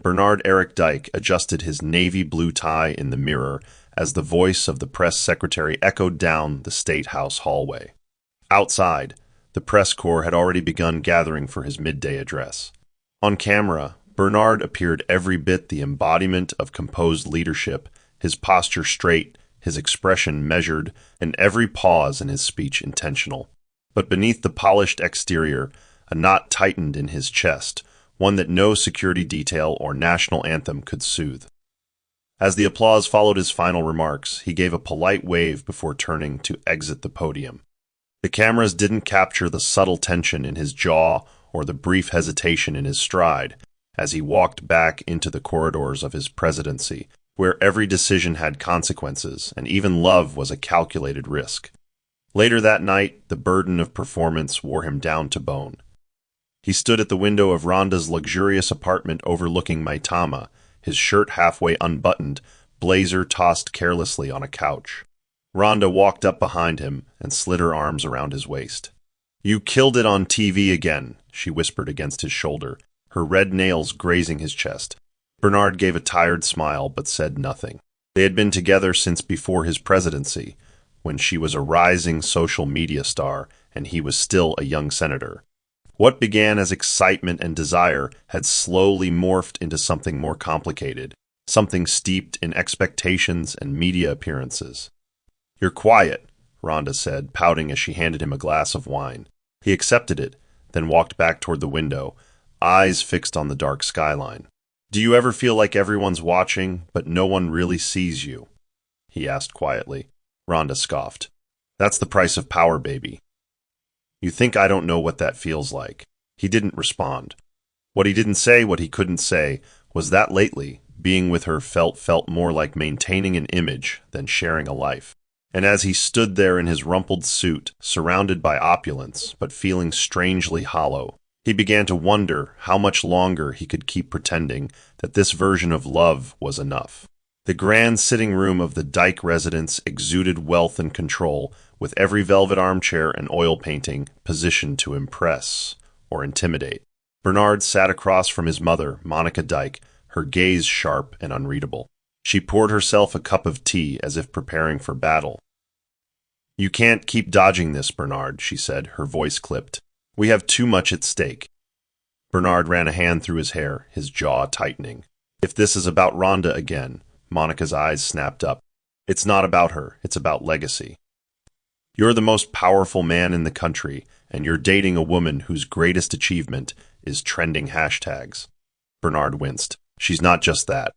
Bernard Eric Dyke adjusted his navy blue tie in the mirror as the voice of the press secretary echoed down the State House hallway. Outside, the press corps had already begun gathering for his midday address. On camera, Bernard appeared every bit the embodiment of composed leadership, his posture straight, his expression measured, and every pause in his speech intentional. But beneath the polished exterior, a knot tightened in his chest, one that no security detail or national anthem could soothe. As the applause followed his final remarks, he gave a polite wave before turning to exit the podium. The cameras didn't capture the subtle tension in his jaw or the brief hesitation in his stride as he walked back into the corridors of his presidency, where every decision had consequences and even love was a calculated risk. Later that night, the burden of performance wore him down to bone. He stood at the window of Rhonda's luxurious apartment overlooking Maitama, his shirt halfway unbuttoned, blazer tossed carelessly on a couch. Rhonda walked up behind him and slid her arms around his waist. "You killed it on TV again," she whispered against his shoulder, her red nails grazing his chest. Bernard gave a tired smile but said nothing. They had been together since before his presidency, when she was a rising social media star and he was still a young senator. What began as excitement and desire had slowly morphed into something more complicated, something steeped in expectations and media appearances. "You're quiet," Rhonda said, pouting as she handed him a glass of wine. He accepted it, then walked back toward the window, eyes fixed on the dark skyline. "Do you ever feel like everyone's watching, but no one really sees you?" he asked quietly. Rhonda scoffed. "That's the price of power, baby." "You think I don't know what that feels like?" He didn't respond. What he didn't say, what he couldn't say, was that lately, being with her felt more like maintaining an image than sharing a life. And as he stood there in his rumpled suit, surrounded by opulence, but feeling strangely hollow, he began to wonder how much longer he could keep pretending that this version of love was enough. The grand sitting room of the Dyke residence exuded wealth and control, with every velvet armchair and oil painting positioned to impress or intimidate. Bernard sat across from his mother, Monica Dyke, her gaze sharp and unreadable. She poured herself a cup of tea as if preparing for battle. "You can't keep dodging this, Bernard," she said, her voice clipped. "We have too much at stake." Bernard ran a hand through his hair, his jaw tightening. "If this is about Rhonda again," Monica's eyes snapped up. "It's not about her, it's about legacy. You're the most powerful man in the country, and you're dating a woman whose greatest achievement is trending hashtags." Bernard winced. "She's not just that."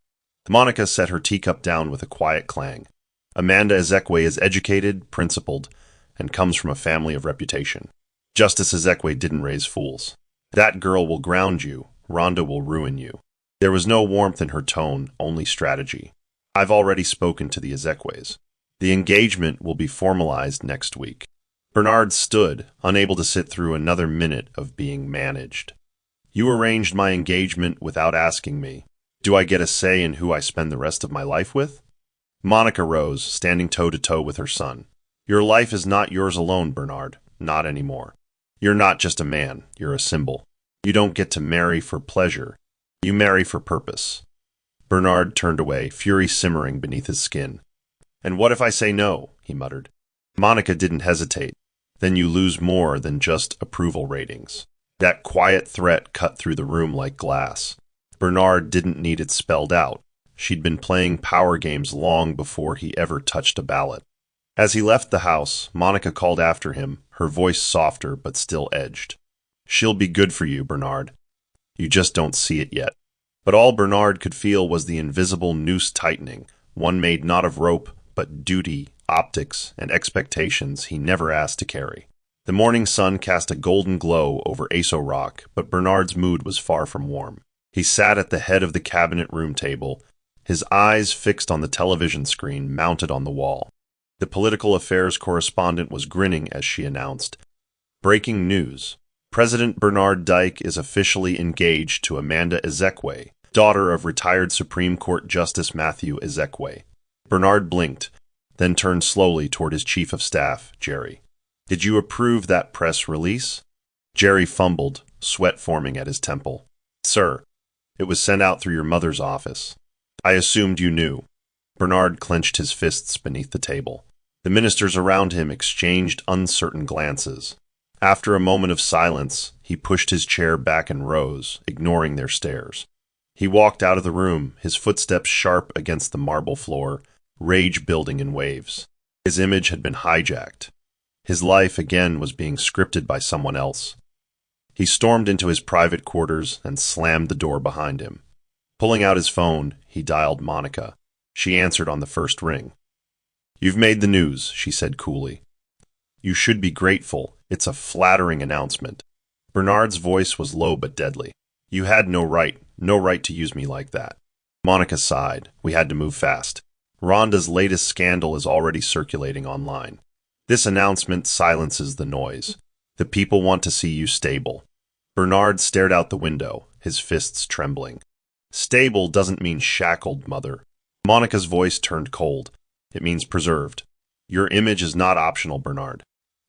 Monica set her teacup down with a quiet clang. "Amanda Ezekwe is educated, principled, and comes from a family of reputation. Justice Ezekwe didn't raise fools. That girl will ground you. Rhonda will ruin you." There was no warmth in her tone, only strategy. "I've already spoken to the Ezekwes. The engagement will be formalized next week." Bernard stood, unable to sit through another minute of being managed. "You arranged my engagement without asking me. Do I get a say in who I spend the rest of my life with?" Monica rose, standing toe-to-toe with her son. "Your life is not yours alone, Bernard. Not anymore. You're not just a man. You're a symbol. You don't get to marry for pleasure. You marry for purpose." Bernard turned away, fury simmering beneath his skin. "And what if I say no?" he muttered. Monica didn't hesitate. "Then you lose more than just approval ratings." That quiet threat cut through the room like glass. Bernard didn't need it spelled out. She'd been playing power games long before he ever touched a ballot. As he left the house, Monica called after him, her voice softer but still edged. "She'll be good for you, Bernard. You just don't see it yet." But all Bernard could feel was the invisible noose tightening, one made not of rope, but duty, optics, and expectations he never asked to carry. The morning sun cast a golden glow over Aso Rock, but Bernard's mood was far from warm. He sat at the head of the cabinet room table, his eyes fixed on the television screen mounted on the wall. The political affairs correspondent was grinning as she announced, "Breaking news. President Bernard Dyke is officially engaged to Amanda Ezekwe, daughter of retired Supreme Court Justice Matthew Ezekwe." Bernard blinked, then turned slowly toward his chief of staff, Jerry. "Did you approve that press release?" Jerry fumbled, sweat forming at his temple. "Sir, It was sent out through your mother's office. I assumed you knew. Bernard clenched his fists beneath the table. The ministers around him exchanged uncertain glances. After a moment of silence, he pushed his chair back and rose, ignoring their stares. He walked out of the room, his footsteps sharp against the marble floor, rage building in waves. His image had been hijacked. His life again was being scripted by someone else. He stormed into his private quarters and slammed the door behind him. Pulling out his phone, he dialed Monica. She answered on the first ring. "You've made the news," she said coolly. "You should be grateful. It's a flattering announcement." Bernard's voice was low but deadly. "You had no right to use me like that." Monica sighed. "We had to move fast. Rhonda's latest scandal is already circulating online. This announcement silences the noise. The people want to see you stable." Bernard stared out the window, his fists trembling. "Stable doesn't mean shackled, Mother." Monica's voice turned cold. "It means preserved. Your image is not optional, Bernard.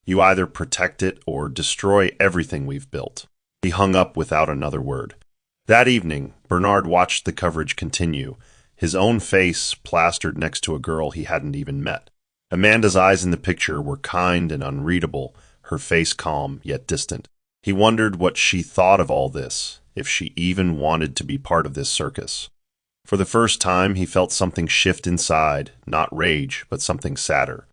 You either protect it or destroy everything we've built." He hung up without another word. That evening, Bernard watched the coverage continue, his own face plastered next to a girl he hadn't even met. Amanda's eyes in the picture were kind and unreadable, her face calm yet distant. He wondered what she thought of all this, if she even wanted to be part of this circus. For the first time, he felt something shift inside, not rage, but something sadder.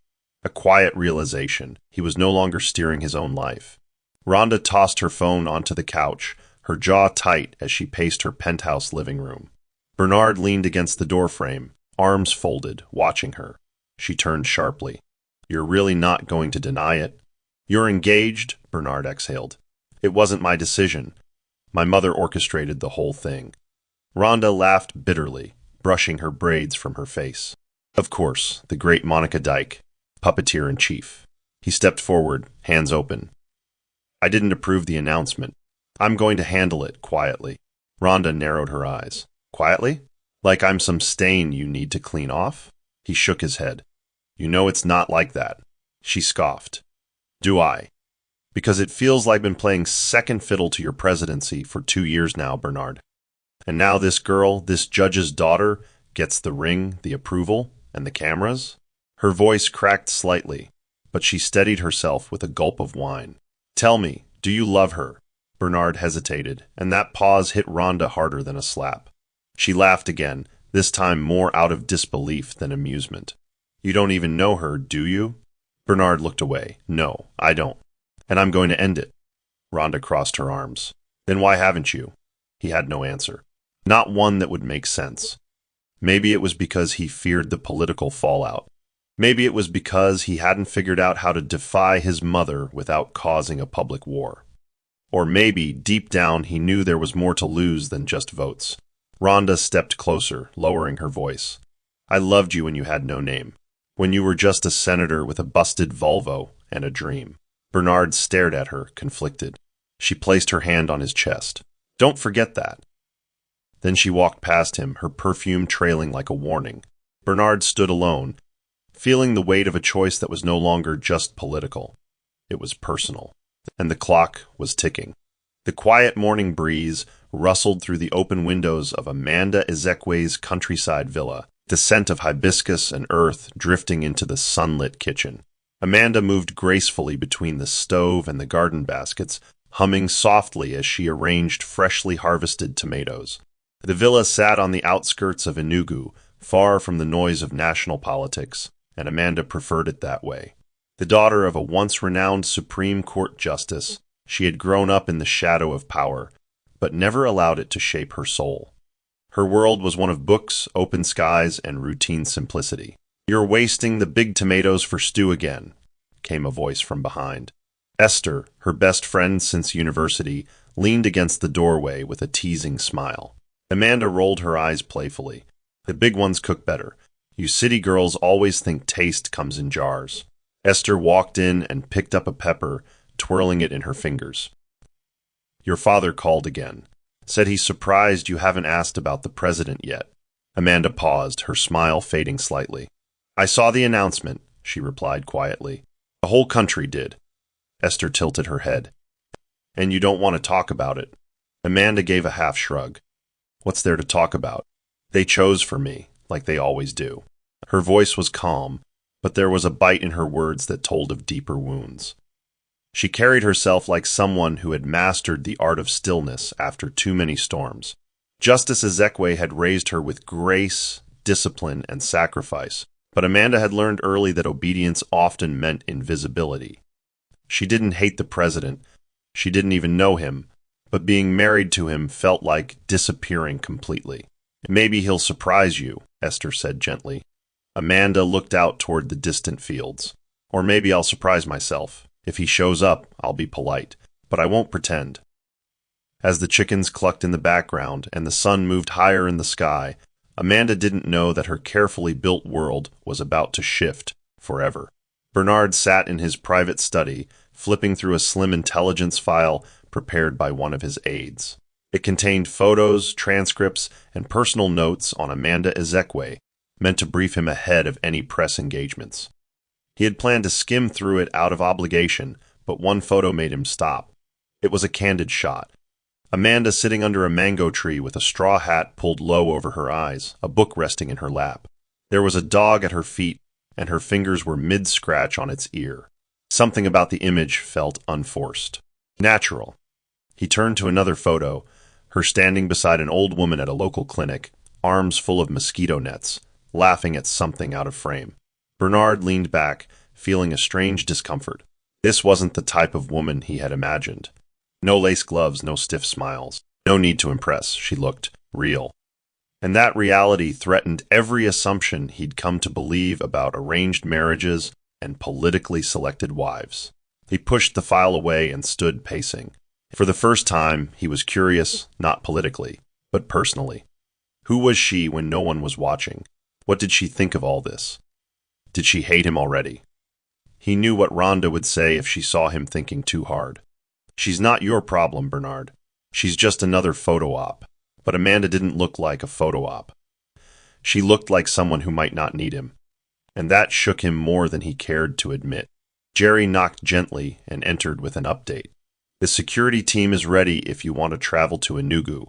A quiet realization. He was no longer steering his own life. Rhonda tossed her phone onto the couch, her jaw tight as she paced her penthouse living room. Bernard leaned against the doorframe, arms folded, watching her. She turned sharply. "You're really not going to deny it?" "You're engaged," Bernard exhaled. "It wasn't my decision. My mother orchestrated the whole thing." Rhonda laughed bitterly, brushing her braids from her face. "Of course, the great Monica Dyke, puppeteer-in-chief." He stepped forward, hands open. "I didn't approve the announcement. I'm going to handle it quietly." Rhonda narrowed her eyes. "Quietly? Like I'm some stain you need to clean off?" He shook his head. "You know it's not like that." She scoffed. "Do I? Because it feels like I've been playing second fiddle to your presidency for 2 years now, Bernard. And now this girl, this judge's daughter, gets the ring, the approval, and the cameras?" Her voice cracked slightly, but she steadied herself with a gulp of wine. "Tell me, do you love her?" Bernard hesitated, and that pause hit Rhonda harder than a slap. She laughed again, this time more out of disbelief than amusement. "You don't even know her, do you?" Bernard looked away. "No, I don't. And I'm going to end it." Rhonda crossed her arms. "Then why haven't you?" He had no answer. Not one that would make sense. Maybe it was because he feared the political fallout. Maybe it was because he hadn't figured out how to defy his mother without causing a public war. Or maybe, deep down, he knew there was more to lose than just votes. Rhonda stepped closer, lowering her voice. "I loved you when you had no name. When you were just a senator with a busted Volvo and a dream." Bernard stared at her, conflicted. She placed her hand on his chest. "Don't forget that." Then she walked past him, her perfume trailing like a warning. Bernard stood alone, feeling the weight of a choice that was no longer just political. It was personal. And the clock was ticking. The quiet morning breeze rustled through the open windows of Amanda Ezekwe's countryside villa, the scent of hibiscus and earth drifting into the sunlit kitchen. Amanda moved gracefully between the stove and the garden baskets, humming softly as she arranged freshly harvested tomatoes. The villa sat on the outskirts of Enugu, far from the noise of national politics, and Amanda preferred it that way. The daughter of a once-renowned Supreme Court justice, she had grown up in the shadow of power, but never allowed it to shape her soul. Her world was one of books, open skies, and routine simplicity. "You're wasting the big tomatoes for stew again," came a voice from behind. Esther, her best friend since university, leaned against the doorway with a teasing smile. Amanda rolled her eyes playfully. "The big ones cook better. You city girls always think taste comes in jars." Esther walked in and picked up a pepper, twirling it in her fingers. "Your father called again. Said he's surprised you haven't asked about the president yet." Amanda paused, her smile fading slightly. "I saw the announcement," she replied quietly. "The whole country did." Esther tilted her head. "And you don't want to talk about it?" Amanda gave a half shrug. What's there to talk about? They chose for me, like they always do. Her voice was calm, but there was a bite in her words that told of deeper wounds. She carried herself like someone who had mastered the art of stillness after too many storms. Justice Ezekwe had raised her with grace, discipline, and sacrifice, but Amanda had learned early that obedience often meant invisibility. She didn't hate the president, she didn't even know him, but being married to him felt like disappearing completely. Maybe he'll surprise you, Esther said gently. Amanda looked out toward the distant fields. Or maybe I'll surprise myself. If he shows up, I'll be polite, but I won't pretend. As the chickens clucked in the background and the sun moved higher in the sky, Amanda didn't know that her carefully built world was about to shift forever. Bernard sat in his private study, flipping through a slim intelligence file prepared by one of his aides. It contained photos, transcripts, and personal notes on Amanda Ezekwe, meant to brief him ahead of any press engagements. He had planned to skim through it out of obligation, but one photo made him stop. It was a candid shot. Amanda sitting under a mango tree with a straw hat pulled low over her eyes, a book resting in her lap. There was a dog at her feet, and her fingers were mid-scratch on its ear. Something about the image felt unforced. Natural. He turned to another photo, her standing beside an old woman at a local clinic, arms full of mosquito nets, laughing at something out of frame. Bernard leaned back, feeling a strange discomfort. This wasn't the type of woman he had imagined. No lace gloves, no stiff smiles. No need to impress. She looked real. And that reality threatened every assumption he'd come to believe about arranged marriages and politically selected wives. He pushed the file away and stood pacing. For the first time, he was curious, not politically, but personally. Who was she when no one was watching? What did she think of all this? Did she hate him already? He knew what Rhonda would say if she saw him thinking too hard. She's not your problem, Bernard. She's just another photo op. But Amanda didn't look like a photo op. She looked like someone who might not need him. And that shook him more than he cared to admit. Jerry knocked gently and entered with an update. The security team is ready if you want to travel to Enugu.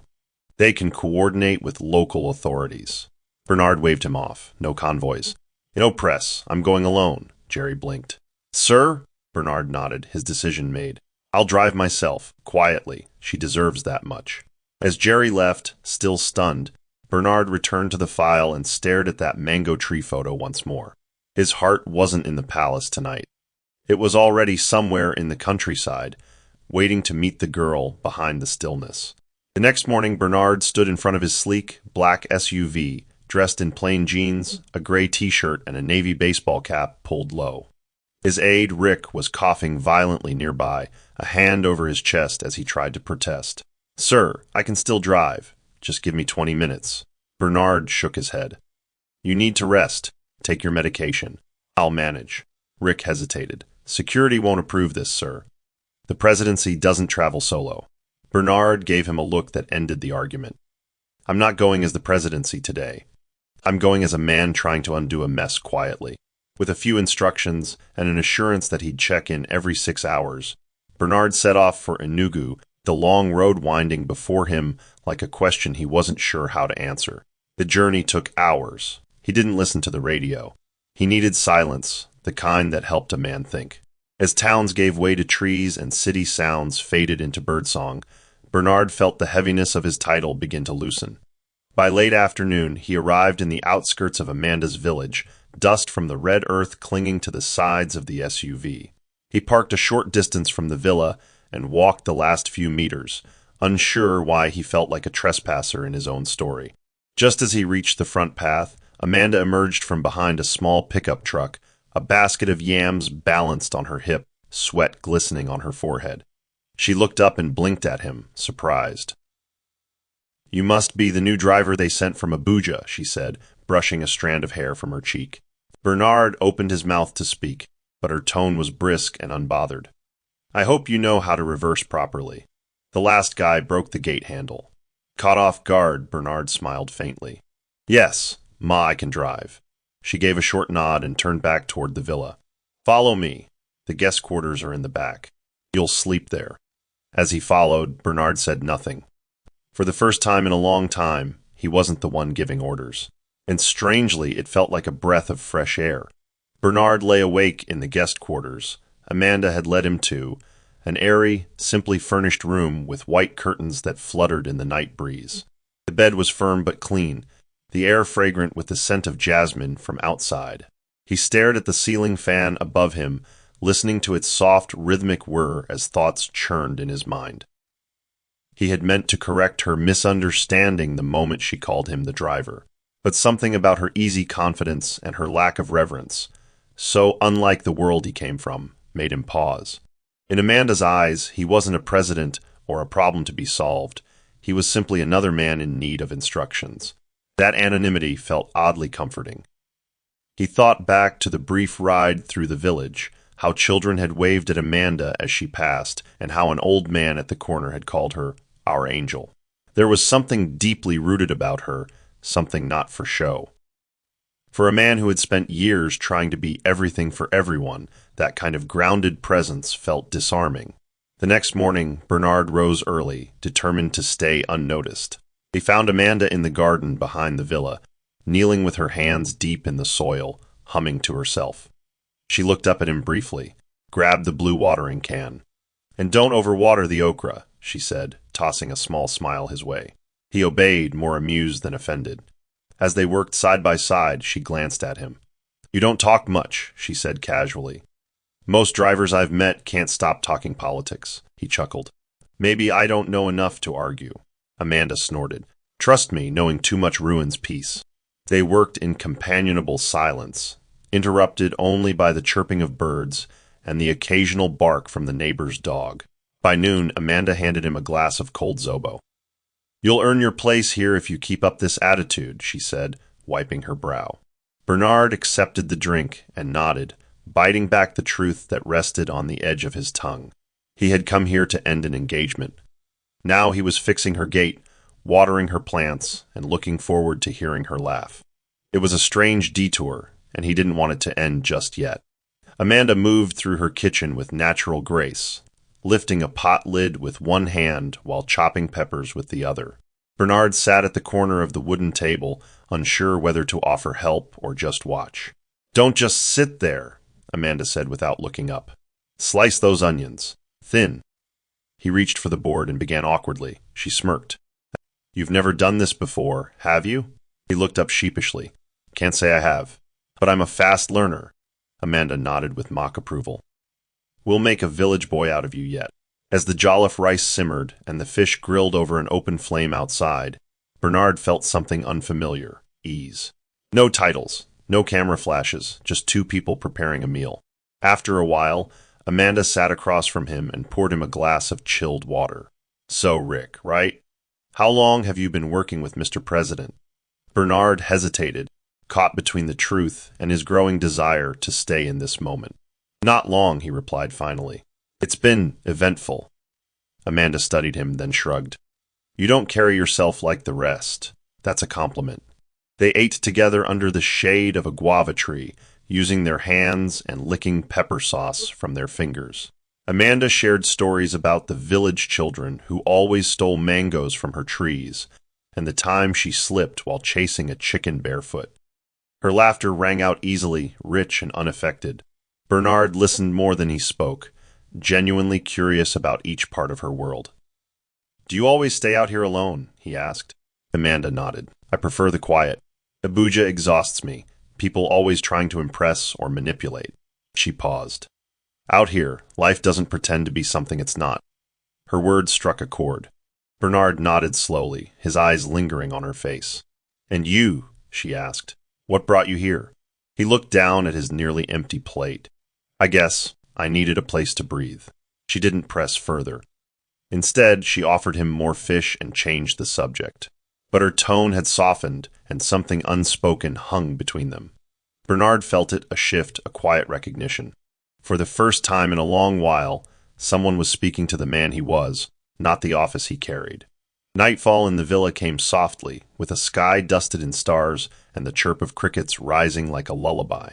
They can coordinate with local authorities. Bernard waved him off. No convoys. No press. I'm going alone. Jerry blinked. Sir? Bernard nodded, his decision made. I'll drive myself, quietly. She deserves that much. As Jerry left, still stunned, Bernard returned to the file and stared at that mango tree photo once more. His heart wasn't in the palace tonight. It was already somewhere in the countryside, waiting to meet the girl behind the stillness. The next morning, Bernard stood in front of his sleek, black SUV, dressed in plain jeans, a gray t-shirt, and a navy baseball cap pulled low. His aide, Rick, was coughing violently nearby, a hand over his chest as he tried to protest. Sir, I can still drive. Just give me 20 minutes. Bernard shook his head. You need to rest. Take your medication. I'll manage. Rick hesitated. Security won't approve this, sir. The presidency doesn't travel solo. Bernard gave him a look that ended the argument. I'm not going as the presidency today. I'm going as a man trying to undo a mess quietly. With a few instructions and an assurance that he'd check in every 6 hours, Bernard set off for Enugu, the long road winding before him like a question he wasn't sure how to answer. The journey took hours. He didn't listen to the radio. He needed silence, the kind that helped a man think. As towns gave way to trees and city sounds faded into birdsong, Bernard felt the heaviness of his title begin to loosen. By late afternoon, he arrived in the outskirts of Amanda's village, dust from the red earth clinging to the sides of the SUV. He parked a short distance from the villa and walked the last few meters, unsure why he felt like a trespasser in his own story. Just as he reached the front path, Amanda emerged from behind a small pickup truck, a basket of yams balanced on her hip, sweat glistening on her forehead. She looked up and blinked at him, surprised. You must be the new driver they sent from Abuja, she said, brushing a strand of hair from her cheek. Bernard opened his mouth to speak, but her tone was brisk and unbothered. I hope you know how to reverse properly. The last guy broke the gate handle. Caught off guard, Bernard smiled faintly. Yes, I can drive. She gave a short nod and turned back toward the villa. Follow me. The guest quarters are in the back. You'll sleep there. As he followed, Bernard said nothing. For the first time in a long time, he wasn't the one giving orders. And strangely, it felt like a breath of fresh air. Bernard lay awake in the guest quarters Amanda had led him to, an airy, simply furnished room with white curtains that fluttered in the night breeze. The bed was firm but clean, the air fragrant with the scent of jasmine from outside. He stared at the ceiling fan above him, listening to its soft, rhythmic whir as thoughts churned in his mind. He had meant to correct her misunderstanding the moment she called him the driver, but something about her easy confidence and her lack of reverence, so unlike the world he came from, made him pause. In Amanda's eyes, he wasn't a president or a problem to be solved. He was simply another man in need of instructions. That anonymity felt oddly comforting. He thought back to the brief ride through the village, how children had waved at Amanda as she passed, and how an old man at the corner had called her our angel. There was something deeply rooted about her, something not for show. For a man who had spent years trying to be everything for everyone, that kind of grounded presence felt disarming. The next morning, Bernard rose early, determined to stay unnoticed. He found Amanda in the garden behind the villa, kneeling with her hands deep in the soil, humming to herself. She looked up at him briefly, grabbed the blue watering can. "And don't overwater the okra," she said, tossing a small smile his way. He obeyed, more amused than offended. As they worked side by side, she glanced at him. "You don't talk much," she said casually. "Most drivers I've met can't stop talking politics," he chuckled. "Maybe I don't know enough to argue." Amanda snorted. "Trust me, knowing too much ruins peace." They worked in companionable silence, interrupted only by the chirping of birds and the occasional bark from the neighbor's dog. By noon, Amanda handed him a glass of cold zobo. "You'll earn your place here if you keep up this attitude," she said, wiping her brow. Bernard accepted the drink and nodded, biting back the truth that rested on the edge of his tongue. He had come here to end an engagement. Now he was fixing her gate, watering her plants, and looking forward to hearing her laugh. It was a strange detour, and he didn't want it to end just yet. Amanda moved through her kitchen with natural grace, lifting a pot lid with one hand while chopping peppers with the other. Bernard sat at the corner of the wooden table, unsure whether to offer help or just watch. "Don't just sit there," Amanda said without looking up. "Slice those onions. Thin." He reached for the board and began awkwardly. She smirked. "You've never done this before, have you?" He looked up sheepishly. "Can't say I have. But I'm a fast learner." Amanda nodded with mock approval. "We'll make a village boy out of you yet." As the jollof rice simmered and the fish grilled over an open flame outside, Bernard felt something unfamiliar: ease. No titles, no camera flashes, just two people preparing a meal. After a while, Amanda sat across from him and poured him a glass of chilled water. "So, Rick, right? How long have you been working with Mr. President?" Bernard hesitated, caught between the truth and his growing desire to stay in this moment. "Not long," he replied finally. "It's been eventful." Amanda studied him, then shrugged. "You don't carry yourself like the rest. That's a compliment." They ate together under the shade of a guava tree, using their hands and licking pepper sauce from their fingers. Amanda shared stories about the village children who always stole mangoes from her trees, and the time she slipped while chasing a chicken barefoot. Her laughter rang out easily, rich and unaffected. Bernard listened more than he spoke, genuinely curious about each part of her world. "Do you always stay out here alone?" he asked. Amanda nodded. "I prefer the quiet. Abuja exhausts me, people always trying to impress or manipulate." She paused. "Out here, life doesn't pretend to be something it's not." Her words struck a chord. Bernard nodded slowly, his eyes lingering on her face. "And you?" she asked. "What brought you here?" He looked down at his nearly empty plate. "I guess I needed a place to breathe." She didn't press further. Instead, she offered him more fish and changed the subject. But her tone had softened, and something unspoken hung between them. Bernard felt it, a shift, a quiet recognition. For the first time in a long while, someone was speaking to the man he was, not the office he carried. Nightfall in the villa came softly, with a sky dusted in stars and the chirp of crickets rising like a lullaby.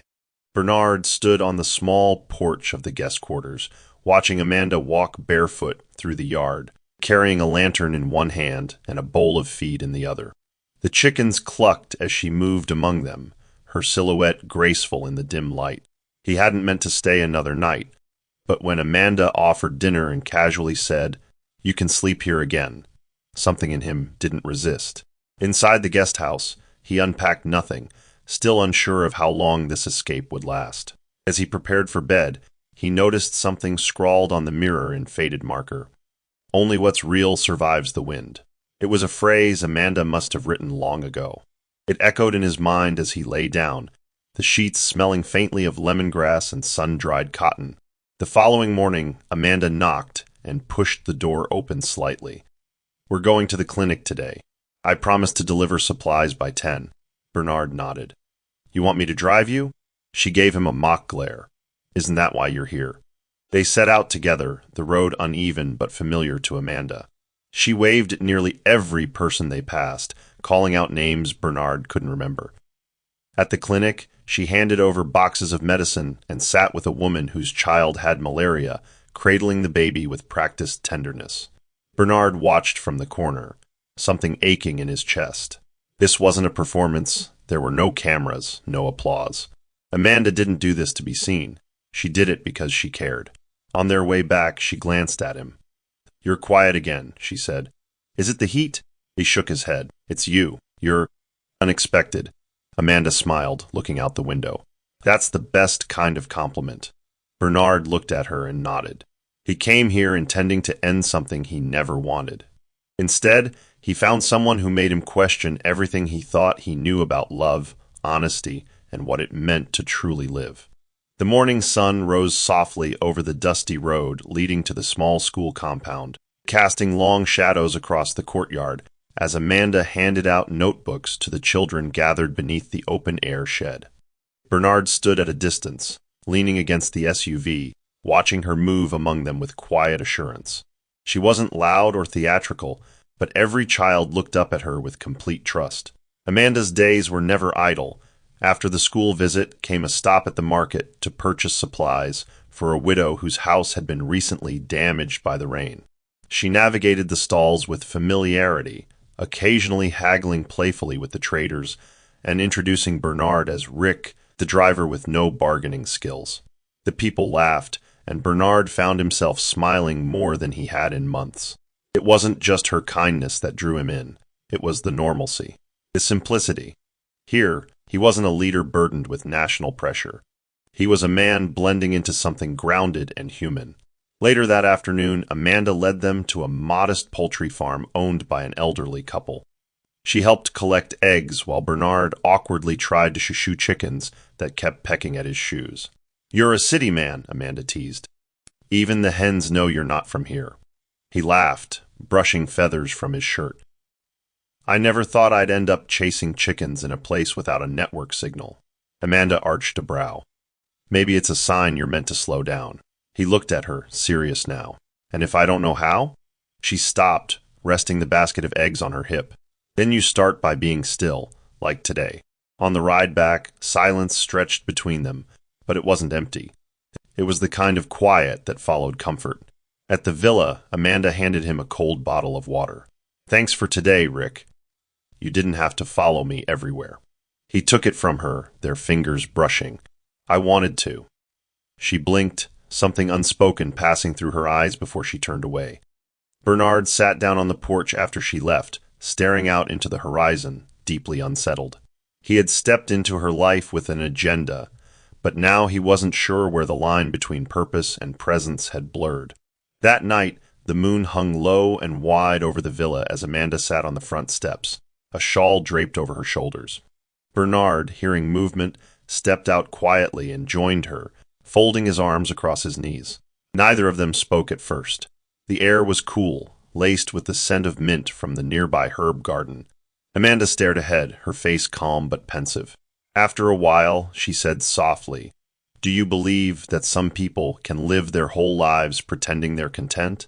Bernard stood on the small porch of the guest quarters, watching Amanda walk barefoot through the yard, carrying a lantern in one hand and a bowl of feed in the other. The chickens clucked as she moved among them, her silhouette graceful in the dim light. He hadn't meant to stay another night, but when Amanda offered dinner and casually said, "You can sleep here again," something in him didn't resist. Inside the guest house, he unpacked nothing, still unsure of how long this escape would last. As he prepared for bed, he noticed something scrawled on the mirror in faded marker. "Only what's real survives the wind." It was a phrase Amanda must have written long ago. It echoed in his mind as he lay down, the sheets smelling faintly of lemongrass and sun-dried cotton. The following morning, Amanda knocked and pushed the door open slightly. "We're going to the clinic today. I promised to deliver supplies by 10. Bernard nodded. "You want me to drive you?" She gave him a mock glare. "Isn't that why you're here?" They set out together, the road uneven but familiar to Amanda. She waved at nearly every person they passed, calling out names Bernard couldn't remember. At the clinic, she handed over boxes of medicine and sat with a woman whose child had malaria, cradling the baby with practiced tenderness. Bernard watched from the corner, something aching in his chest. This wasn't a performance. There were no cameras, no applause. Amanda didn't do this to be seen. She did it because she cared. On their way back, she glanced at him. "You're quiet again," she said. "Is it the heat?" He shook his head. "It's you. You're unexpected." Amanda smiled, looking out the window. "That's the best kind of compliment." Bernard looked at her and nodded. He came here intending to end something he never wanted. Instead, he found someone who made him question everything he thought he knew about love, honesty, and what it meant to truly live. The morning sun rose softly over the dusty road leading to the small school compound, casting long shadows across the courtyard as Amanda handed out notebooks to the children gathered beneath the open-air shed. Bernard stood at a distance, leaning against the SUV, watching her move among them with quiet assurance. She wasn't loud or theatrical, but every child looked up at her with complete trust. Amanda's days were never idle. After the school visit came a stop at the market to purchase supplies for a widow whose house had been recently damaged by the rain. She navigated the stalls with familiarity, occasionally haggling playfully with the traders and introducing Bernard as Rick, the driver with no bargaining skills. The people laughed, and Bernard found himself smiling more than he had in months. It wasn't just her kindness that drew him in. It was the normalcy, the simplicity. Here, he wasn't a leader burdened with national pressure. He was a man blending into something grounded and human. Later that afternoon, Amanda led them to a modest poultry farm owned by an elderly couple. She helped collect eggs while Bernard awkwardly tried to shoo chickens that kept pecking at his shoes. "You're a city man," Amanda teased. "Even the hens know you're not from here." He laughed, brushing feathers from his shirt. "I never thought I'd end up chasing chickens in a place without a network signal." Amanda arched a brow. "Maybe it's a sign you're meant to slow down." He looked at her, serious now. "And if I don't know how?" She stopped, resting the basket of eggs on her hip. "Then you start by being still, like today." On the ride back, silence stretched between them, but it wasn't empty. It was the kind of quiet that followed comfort. At the villa, Amanda handed him a cold bottle of water. "Thanks for today, Rick. You didn't have to follow me everywhere." He took it from her, their fingers brushing. "I wanted to." She blinked, something unspoken passing through her eyes before she turned away. Bernard sat down on the porch after she left, staring out into the horizon, deeply unsettled. He had stepped into her life with an agenda, but now he wasn't sure where the line between purpose and presence had blurred. That night, the moon hung low and wide over the villa as Amanda sat on the front steps, a shawl draped over her shoulders. Bernard, hearing movement, stepped out quietly and joined her, folding his arms across his knees. Neither of them spoke at first. The air was cool, laced with the scent of mint from the nearby herb garden. Amanda stared ahead, her face calm but pensive. After a while, she said softly, "Do you believe that some people can live their whole lives pretending they're content?"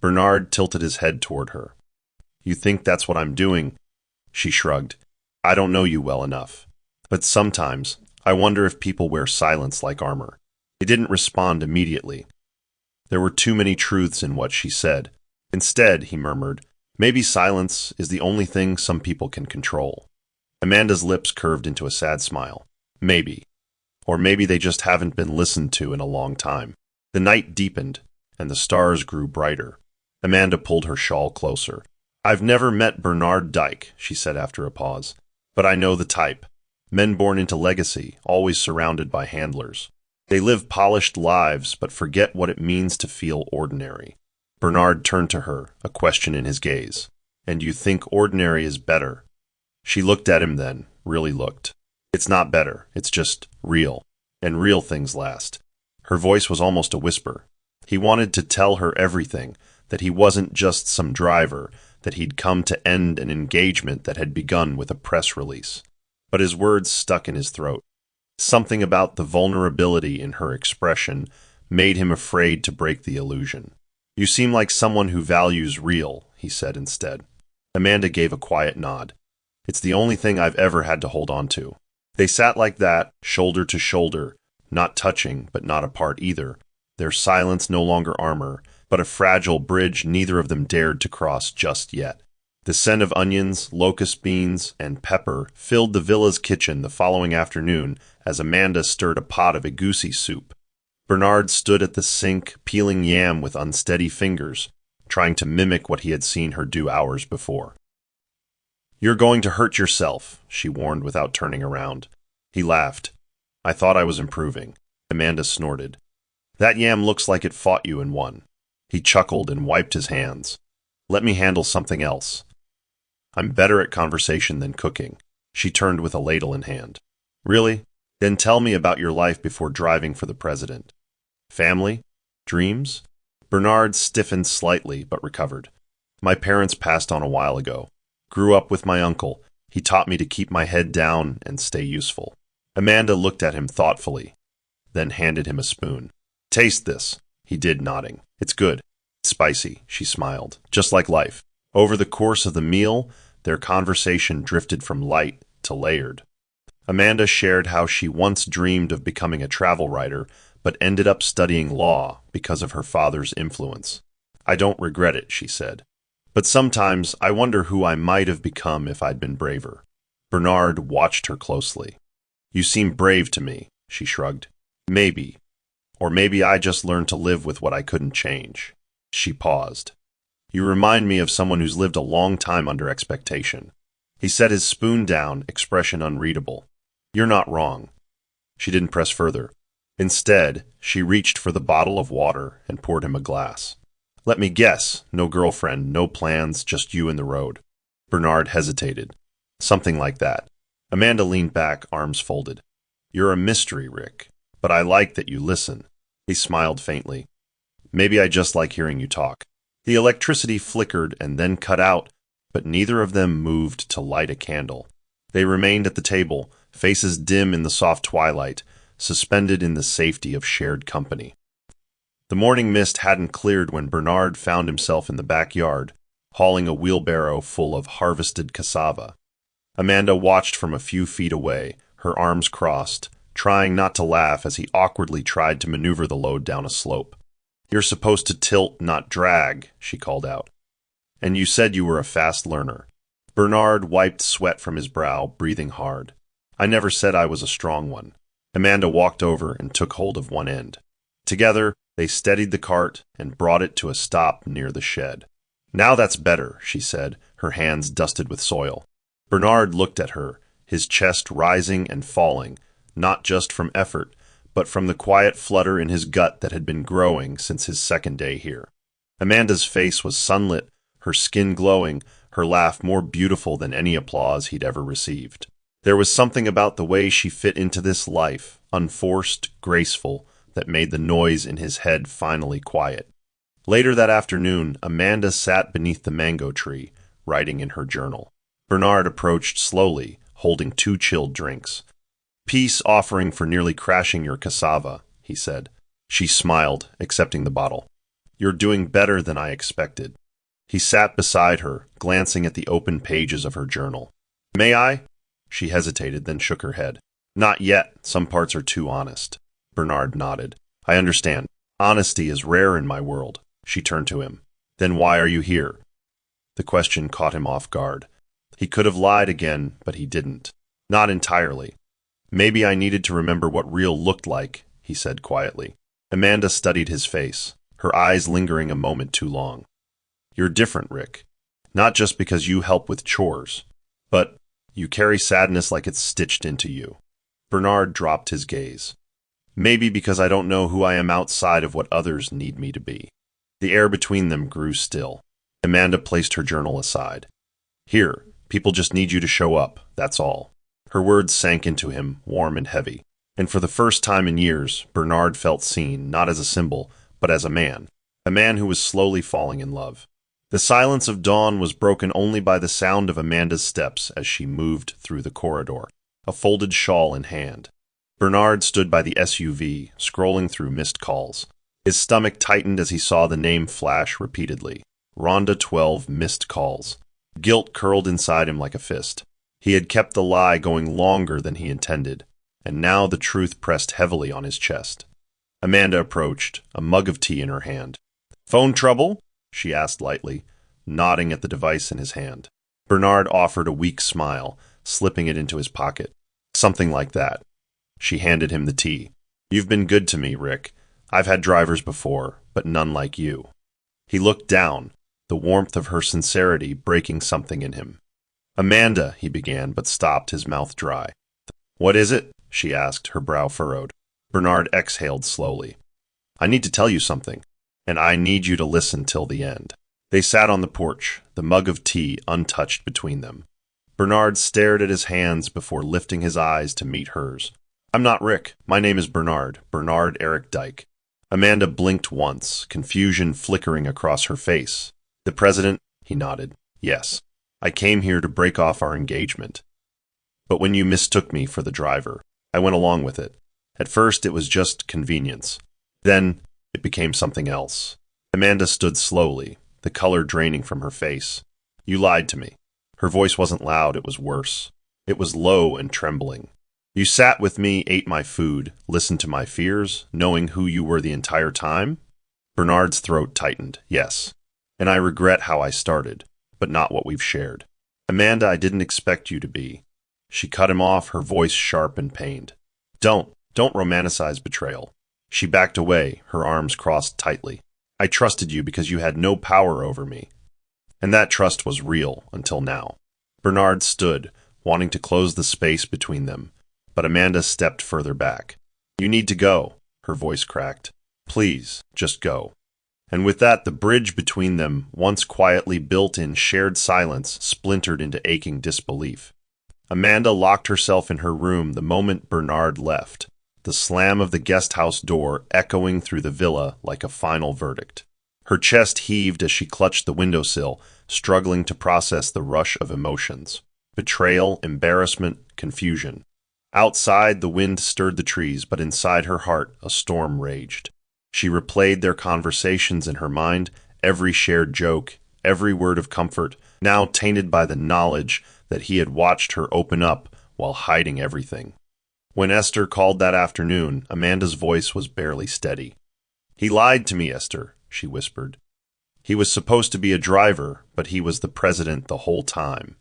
Bernard tilted his head toward her. "You think that's what I'm doing?" She shrugged. "I don't know you well enough. But sometimes, I wonder if people wear silence like armor." He didn't respond immediately. There were too many truths in what she said. Instead, he murmured, maybe silence is the only thing some people can control. Amanda's lips curved into a sad smile. Maybe. Or maybe they just haven't been listened to in a long time. The night deepened, and the stars grew brighter. Amanda pulled her shawl closer. I've never met Bernard Dyke, she said after a pause. But I know the type. Men born into legacy, always surrounded by handlers. They live polished lives, but forget what it means to feel ordinary. Bernard turned to her, a question in his gaze. And you think ordinary is better? She looked at him then, really looked. It's not better, it's just real. And real things last. Her voice was almost a whisper. He wanted to tell her everything, that he wasn't just some driver, that he'd come to end an engagement that had begun with a press release. But his words stuck in his throat. Something about the vulnerability in her expression made him afraid to break the illusion. You seem like someone who values real, he said instead. Amanda gave a quiet nod. It's the only thing I've ever had to hold on to. They sat like that, shoulder to shoulder, not touching, but not apart either, their silence no longer armor, but a fragile bridge neither of them dared to cross just yet. The scent of onions, locust beans, and pepper filled the villa's kitchen the following afternoon as Amanda stirred a pot of egusi soup. Bernard stood at the sink, peeling yam with unsteady fingers, trying to mimic what he had seen her do hours before. You're going to hurt yourself, she warned without turning around. He laughed. I thought I was improving. Amanda snorted. That yam looks like it fought you and won. He chuckled and wiped his hands. Let me handle something else. I'm better at conversation than cooking. She turned with a ladle in hand. Really? Then tell me about your life before driving for the president. Family? Dreams? Bernard stiffened slightly, but recovered. My parents passed on a while ago. Grew up with my uncle. He taught me to keep my head down and stay useful. Amanda looked at him thoughtfully, then handed him a spoon. Taste this. He did, nodding. It's good. Spicy, she smiled. Just like life. Over the course of the meal, their conversation drifted from light to layered. Amanda shared how she once dreamed of becoming a travel writer, but ended up studying law because of her father's influence. I don't regret it, she said. But sometimes I wonder who I might have become if I'd been braver. Bernard watched her closely. You seem brave to me, she shrugged. Maybe. Or maybe I just learned to live with what I couldn't change. She paused. You remind me of someone who's lived a long time under expectation. He set his spoon down, expression unreadable. You're not wrong. She didn't press further. Instead, she reached for the bottle of water and poured him a glass. Let me guess, no girlfriend, no plans, just you and the road. Bernard hesitated. Something like that. Amanda leaned back, arms folded. You're a mystery, Rick, but I like that you listen. He smiled faintly. Maybe I just like hearing you talk. The electricity flickered and then cut out, but neither of them moved to light a candle. They remained at the table, faces dim in the soft twilight, suspended in the safety of shared company. The morning mist hadn't cleared when Bernard found himself in the backyard, hauling a wheelbarrow full of harvested cassava. Amanda watched from a few feet away, her arms crossed, trying not to laugh as he awkwardly tried to maneuver the load down a slope. You're supposed to tilt, not drag, she called out. And you said you were a fast learner. Bernard wiped sweat from his brow, breathing hard. I never said I was a strong one. Amanda walked over and took hold of one end. Together, they steadied the cart and brought it to a stop near the shed. Now that's better, she said, her hands dusted with soil. Bernard looked at her, his chest rising and falling, not just from effort, but from the quiet flutter in his gut that had been growing since his second day here. Amanda's face was sunlit, her skin glowing, her laugh more beautiful than any applause he'd ever received. There was something about the way she fit into this life, unforced, graceful, that made the noise in his head finally quiet. Later that afternoon, Amanda sat beneath the mango tree, writing in her journal. Bernard approached slowly, holding 2 chilled drinks. Peace offering for nearly crashing your cassava, he said. She smiled, accepting the bottle. You're doing better than I expected. He sat beside her, glancing at the open pages of her journal. May I? She hesitated, then shook her head. Not yet. Some parts are too honest. Bernard nodded. I understand. Honesty is rare in my world. She turned to him. Then why are you here? The question caught him off guard. He could have lied again, but he didn't. Not entirely. Maybe I needed to remember what real looked like, he said quietly. Amanda studied his face, her eyes lingering a moment too long. You're different, Rick. Not just because you help with chores, but you carry sadness like it's stitched into you. Bernard dropped his gaze. Maybe because I don't know who I am outside of what others need me to be. The air between them grew still. Amanda placed her journal aside. Here, people just need you to show up, that's all. Her words sank into him, warm and heavy. And for the first time in years, Bernard felt seen, not as a symbol, but as a man who was slowly falling in love. The silence of dawn was broken only by the sound of Amanda's steps as she moved through the corridor, a folded shawl in hand. Bernard stood by the SUV, scrolling through missed calls. His stomach tightened as he saw the name flash repeatedly. Rhonda 12 missed calls. Guilt curled inside him like a fist. He had kept the lie going longer than he intended, and now the truth pressed heavily on his chest. Amanda approached, a mug of tea in her hand. Phone trouble? She asked lightly, nodding at the device in his hand. Bernard offered a weak smile, slipping it into his pocket. Something like that. She handed him the tea. You've been good to me, Rick. I've had drivers before, but none like you. He looked down, the warmth of her sincerity breaking something in him. Amanda, he began, but stopped, his mouth dry. What is it? She asked, her brow furrowed. Bernard exhaled slowly. I need to tell you something, and I need you to listen till the end. They sat on the porch, the mug of tea untouched between them. Bernard stared at his hands before lifting his eyes to meet hers. I'm not Rick. My name is Bernard Eric Dyke. Amanda blinked once, confusion flickering across her face. The president? He nodded. Yes. I came here to break off our engagement. But when you mistook me for the driver, I went along with it. At first it was just convenience. Then it became something else. Amanda stood slowly, the color draining from her face. You lied to me. Her voice wasn't loud, it was worse. It was low and trembling. You sat with me, ate my food, listened to my fears, knowing who you were the entire time? Bernard's throat tightened. Yes. And I regret how I started, but not what we've shared. Amanda, I didn't expect you to be. She cut him off, her voice sharp and pained. Don't romanticize betrayal. She backed away, her arms crossed tightly. I trusted you because you had no power over me. And that trust was real until now. Bernard stood, wanting to close the space between them, but Amanda stepped further back. You need to go, her voice cracked. Please, just go. And with that, the bridge between them, once quietly built in shared silence, splintered into aching disbelief. Amanda locked herself in her room the moment Bernard left, the slam of the guest house door echoing through the villa like a final verdict. Her chest heaved as she clutched the windowsill, struggling to process the rush of emotions. Betrayal, embarrassment, confusion. Outside, the wind stirred the trees, but inside her heart, a storm raged. She replayed their conversations in her mind, every shared joke, every word of comfort, now tainted by the knowledge that he had watched her open up while hiding everything. When Esther called that afternoon, Amanda's voice was barely steady. He lied to me, Esther, she whispered. He was supposed to be a driver, but he was the president the whole time.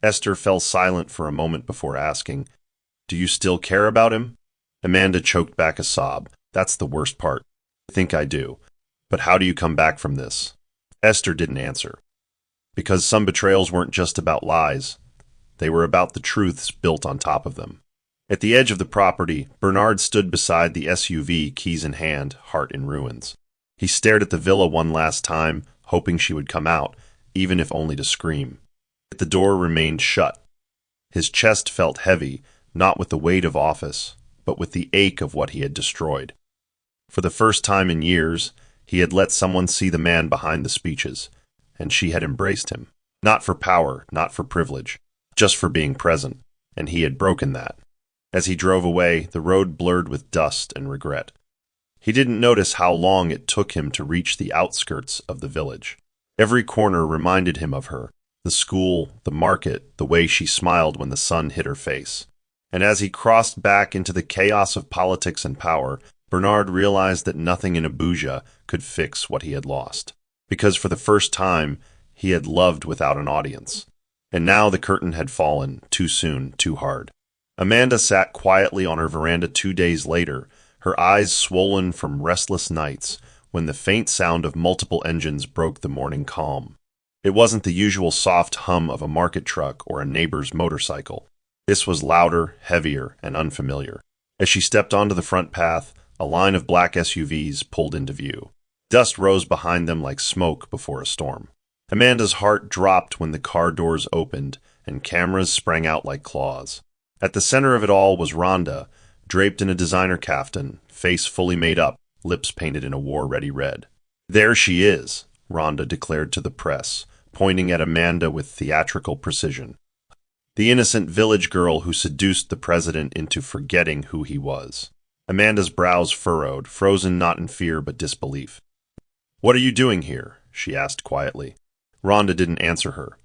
Esther fell silent for a moment before asking, Do you still care about him? Amanda choked back a sob. That's the worst part. I think I do. But how do you come back from this? Esther didn't answer. Because some betrayals weren't just about lies. They were about the truths built on top of them. At the edge of the property, Bernard stood beside the SUV, keys in hand, heart in ruins. He stared at the villa one last time, hoping she would come out, even if only to scream. But the door remained shut. His chest felt heavy, not with the weight of office, but with the ache of what he had destroyed. For the first time in years, he had let someone see the man behind the speeches, and she had embraced him. Not for power, not for privilege, just for being present, and he had broken that. As he drove away, the road blurred with dust and regret. He didn't notice how long it took him to reach the outskirts of the village. Every corner reminded him of her, the school, the market, the way she smiled when the sun hit her face. And as he crossed back into the chaos of politics and power, Bernard realized that nothing in Abuja could fix what he had lost. because for the first time, he had loved without an audience. And now the curtain had fallen, too soon, too hard. Amanda sat quietly on her veranda 2 days later, her eyes swollen from restless nights, when the faint sound of multiple engines broke the morning calm. It wasn't the usual soft hum of a market truck or a neighbor's motorcycle. This was louder, heavier, and unfamiliar. As she stepped onto the front path, a line of black SUVs pulled into view. Dust rose behind them like smoke before a storm. Amanda's heart dropped when the car doors opened and cameras sprang out like claws. At the center of it all was Rhonda, draped in a designer kaftan, face fully made up, lips painted in a war-ready red. "There she is," Rhonda declared to the press, pointing at Amanda with theatrical precision. "The innocent village girl who seduced the president into forgetting who he was." Amanda's brows furrowed, frozen not in fear but disbelief. "What are you doing here?" she asked quietly. Rhonda didn't answer her.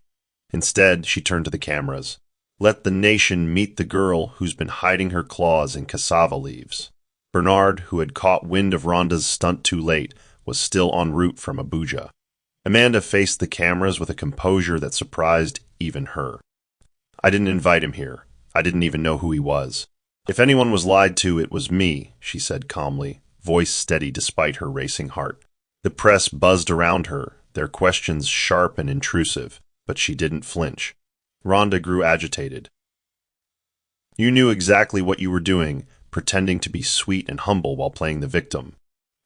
Instead, she turned to the cameras. "Let the nation meet the girl who's been hiding her claws in cassava leaves." Bernard, who had caught wind of Rhonda's stunt too late, was still en route from Abuja. Amanda faced the cameras with a composure that surprised even her. "I didn't invite him here. I didn't even know who he was. If anyone was lied to, it was me," she said calmly, voice steady despite her racing heart. The press buzzed around her, their questions sharp and intrusive, but she didn't flinch. Rhonda grew agitated. "You knew exactly what you were doing, pretending to be sweet and humble while playing the victim."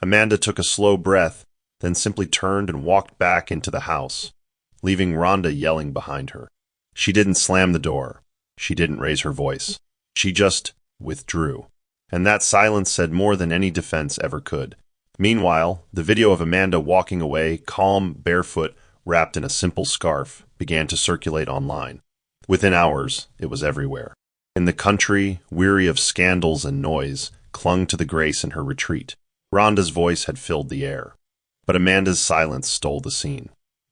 Amanda took a slow breath, then simply turned and walked back into the house, leaving Rhonda yelling behind her. She didn't slam the door. She didn't raise her voice. She just withdrew. And that silence said more than any defense ever could. Meanwhile, the video of Amanda walking away, calm, barefoot, wrapped in a simple scarf, began to circulate online. Within hours, it was everywhere. And the country, weary of scandals and noise, clung to the grace in her retreat. Rhonda's voice had filled the air. But Amanda's silence stole the scene.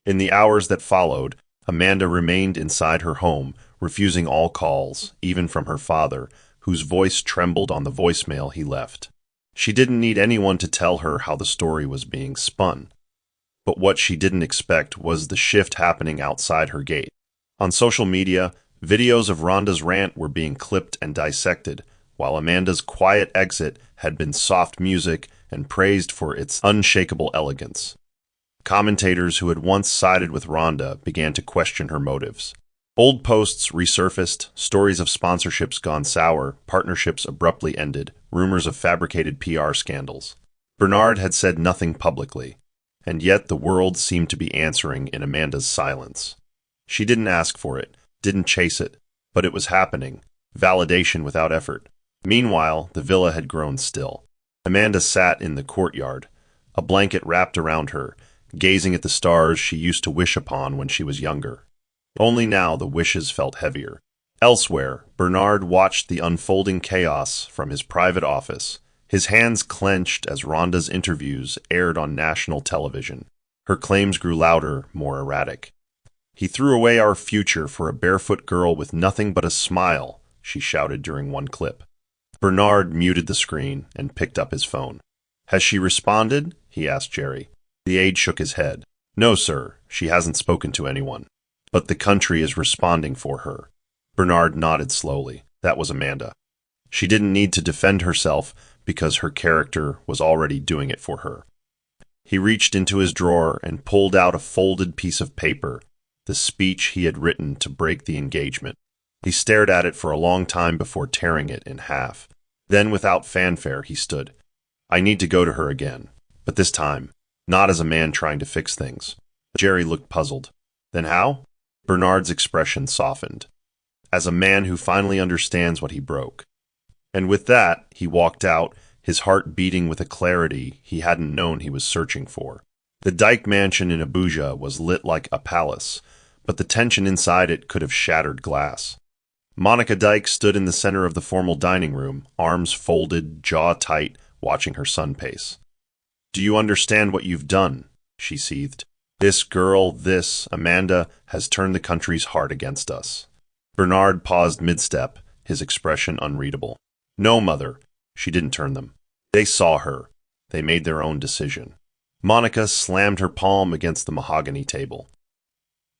In the hours that followed, Amanda remained inside her home, refusing all calls, even from her father, whose voice trembled on the voicemail he left. She didn't need anyone to tell her how the story was being spun. But what she didn't expect was the shift happening outside her gate. On social media, videos of Rhonda's rant were being clipped and dissected, while Amanda's quiet exit had been soft music and praised for its unshakable elegance. Commentators who had once sided with Rhonda began to question her motives. Old posts resurfaced, stories of sponsorships gone sour, partnerships abruptly ended, rumors of fabricated PR scandals. Bernard had said nothing publicly, and yet the world seemed to be answering in Amanda's silence. She didn't ask for it, didn't chase it, but it was happening, validation without effort. Meanwhile, the villa had grown still. Amanda sat in the courtyard, a blanket wrapped around her, gazing at the stars she used to wish upon when she was younger. Only now the wishes felt heavier. Elsewhere, Bernard watched the unfolding chaos from his private office, his hands clenched as Rhonda's interviews aired on national television. Her claims grew louder, more erratic. "He threw away our future for a barefoot girl with nothing but a smile," she shouted during one clip. Bernard muted the screen and picked up his phone. "Has she responded?" he asked Jerry. The aide shook his head. "No, sir, she hasn't spoken to anyone. But the country is responding for her." Bernard nodded slowly. That was Amanda. She didn't need to defend herself because her character was already doing it for her. He reached into his drawer and pulled out a folded piece of paper, the speech he had written to break the engagement. He stared at it for a long time before tearing it in half. Then, without fanfare, he stood. "I need to go to her again, but this time, not as a man trying to fix things." Jerry looked puzzled. "Then how?" Bernard's expression softened. "As a man who finally understands what he broke." And with that, he walked out, his heart beating with a clarity he hadn't known he was searching for. The Dyke mansion in Abuja was lit like a palace, but the tension inside it could have shattered glass. Monica Dyke stood in the center of the formal dining room, arms folded, jaw tight, watching her son pace. "Do you understand what you've done?" she seethed. "This girl, Amanda, has turned the country's heart against us." Bernard paused mid-step, his expression unreadable. "No, Mother." She didn't turn them. "They saw her. They made their own decision." Monica slammed her palm against the mahogany table.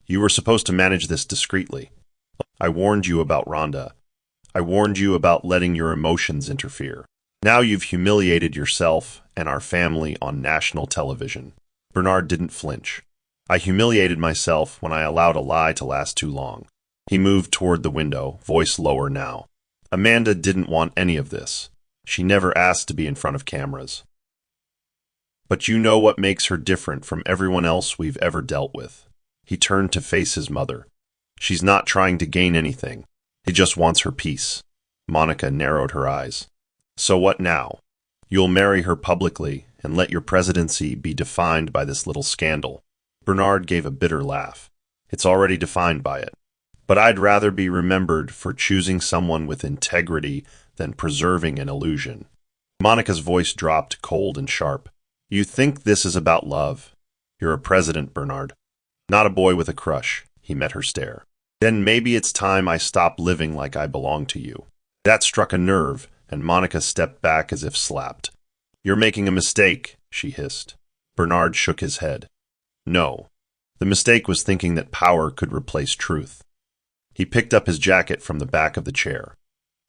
You were supposed to manage this discreetly. I warned you about Rhonda. I warned you about letting your emotions interfere. Now you've humiliated yourself and our family on national television. Bernard didn't flinch. I humiliated myself when I allowed a lie to last too long. He moved toward the window, voice lower now. Amanda didn't want any of this. She never asked to be in front of cameras. But you know what makes her different from everyone else we've ever dealt with. He turned to face his mother. She's not trying to gain anything. He just wants her peace. Monica narrowed her eyes. So what now? You'll marry her publicly and let your presidency be defined by this little scandal. Bernard gave a bitter laugh. It's already defined by it. But I'd rather be remembered for choosing someone with integrity than preserving an illusion. Monica's voice dropped cold and sharp. You think this is about love? You're a president, Bernard. Not a boy with a crush. He met her stare. Then maybe it's time I stop living like I belong to you. That struck a nerve, and Monica stepped back as if slapped. You're making a mistake, she hissed. Bernard shook his head. No. The mistake was thinking that power could replace truth. He picked up his jacket from the back of the chair.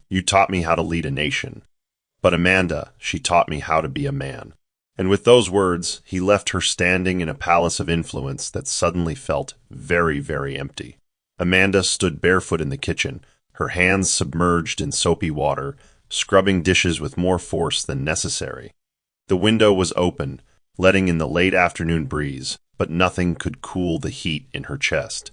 You taught me how to lead a nation. But Amanda, she taught me how to be a man. And with those words, he left her standing in a palace of influence that suddenly felt very, very empty. Amanda stood barefoot in the kitchen, her hands submerged in soapy water, scrubbing dishes with more force than necessary. The window was open, letting in the late afternoon breeze, but nothing could cool the heat in her chest.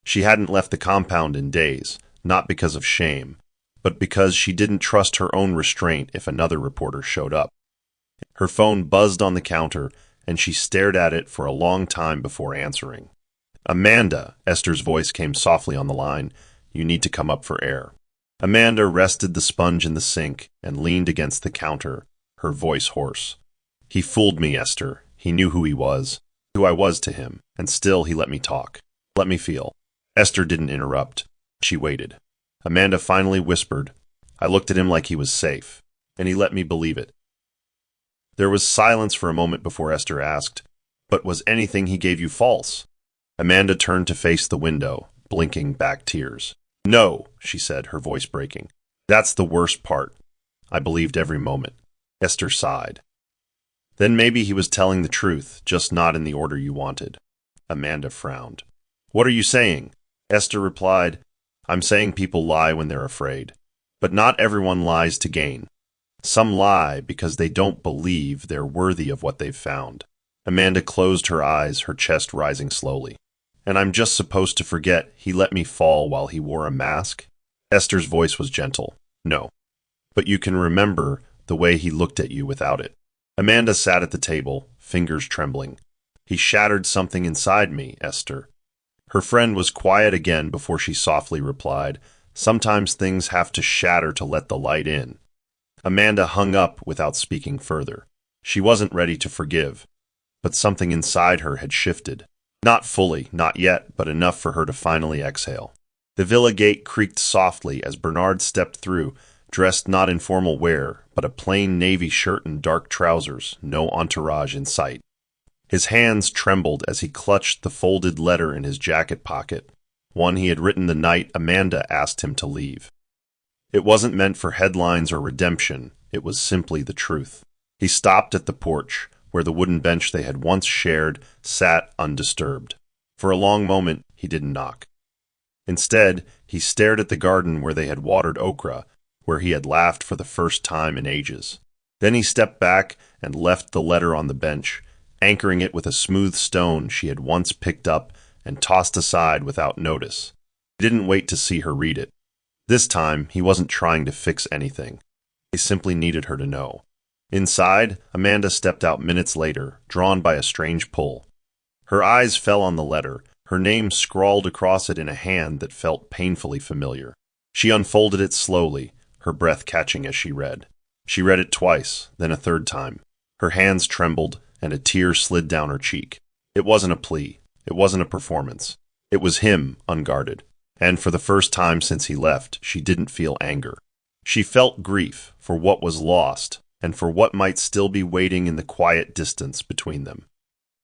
She hadn't left the compound in days, not because of shame, but because she didn't trust her own restraint if another reporter showed up. Her phone buzzed on the counter, and she stared at it for a long time before answering. Amanda, Esther's voice came softly on the line. You need to come up for air. Amanda rested the sponge in the sink and leaned against the counter, her voice hoarse. He fooled me, Esther. He knew who he was, who I was to him, and still he let me talk, let me feel. Esther didn't interrupt. She waited. Amanda finally whispered. I looked at him like he was safe, and he let me believe it. There was silence for a moment before Esther asked, But was anything he gave you false? Amanda turned to face the window, blinking back tears. No, she said, her voice breaking. That's the worst part. I believed every moment. Esther sighed. Then maybe he was telling the truth, just not in the order you wanted. Amanda frowned. What are you saying? Esther replied, I'm saying people lie when they're afraid. But not everyone lies to gain. Some lie because they don't believe they're worthy of what they've found. Amanda closed her eyes, her chest rising slowly. And I'm just supposed to forget he let me fall while he wore a mask? Esther's voice was gentle. No. But you can remember the way he looked at you without it. Amanda sat at the table, fingers trembling. He shattered something inside me, Esther. Her friend was quiet again before she softly replied, Sometimes things have to shatter to let the light in. Amanda hung up without speaking further. She wasn't ready to forgive, but something inside her had shifted. Not fully, not yet, but enough for her to finally exhale. The villa gate creaked softly as Bernard stepped through, dressed not in formal wear, but a plain navy shirt and dark trousers, no entourage in sight. His hands trembled as he clutched the folded letter in his jacket pocket, one he had written the night Amanda asked him to leave. It wasn't meant for headlines or redemption, it was simply the truth. He stopped at the porch, where the wooden bench they had once shared sat undisturbed. For a long moment, he didn't knock. Instead, he stared at the garden where they had watered okra, where he had laughed for the first time in ages. Then he stepped back and left the letter on the bench, anchoring it with a smooth stone she had once picked up and tossed aside without notice. He didn't wait to see her read it. This time, he wasn't trying to fix anything. He simply needed her to know. Inside, Amanda stepped out minutes later, drawn by a strange pull. Her eyes fell on the letter, her name scrawled across it in a hand that felt painfully familiar. She unfolded it slowly, her breath catching as she read. She read it twice, then a third time. Her hands trembled, and a tear slid down her cheek. It wasn't a plea. It wasn't a performance. It was him, unguarded. And for the first time since he left, she didn't feel anger. She felt grief for what was lost, and for what might still be waiting in the quiet distance between them.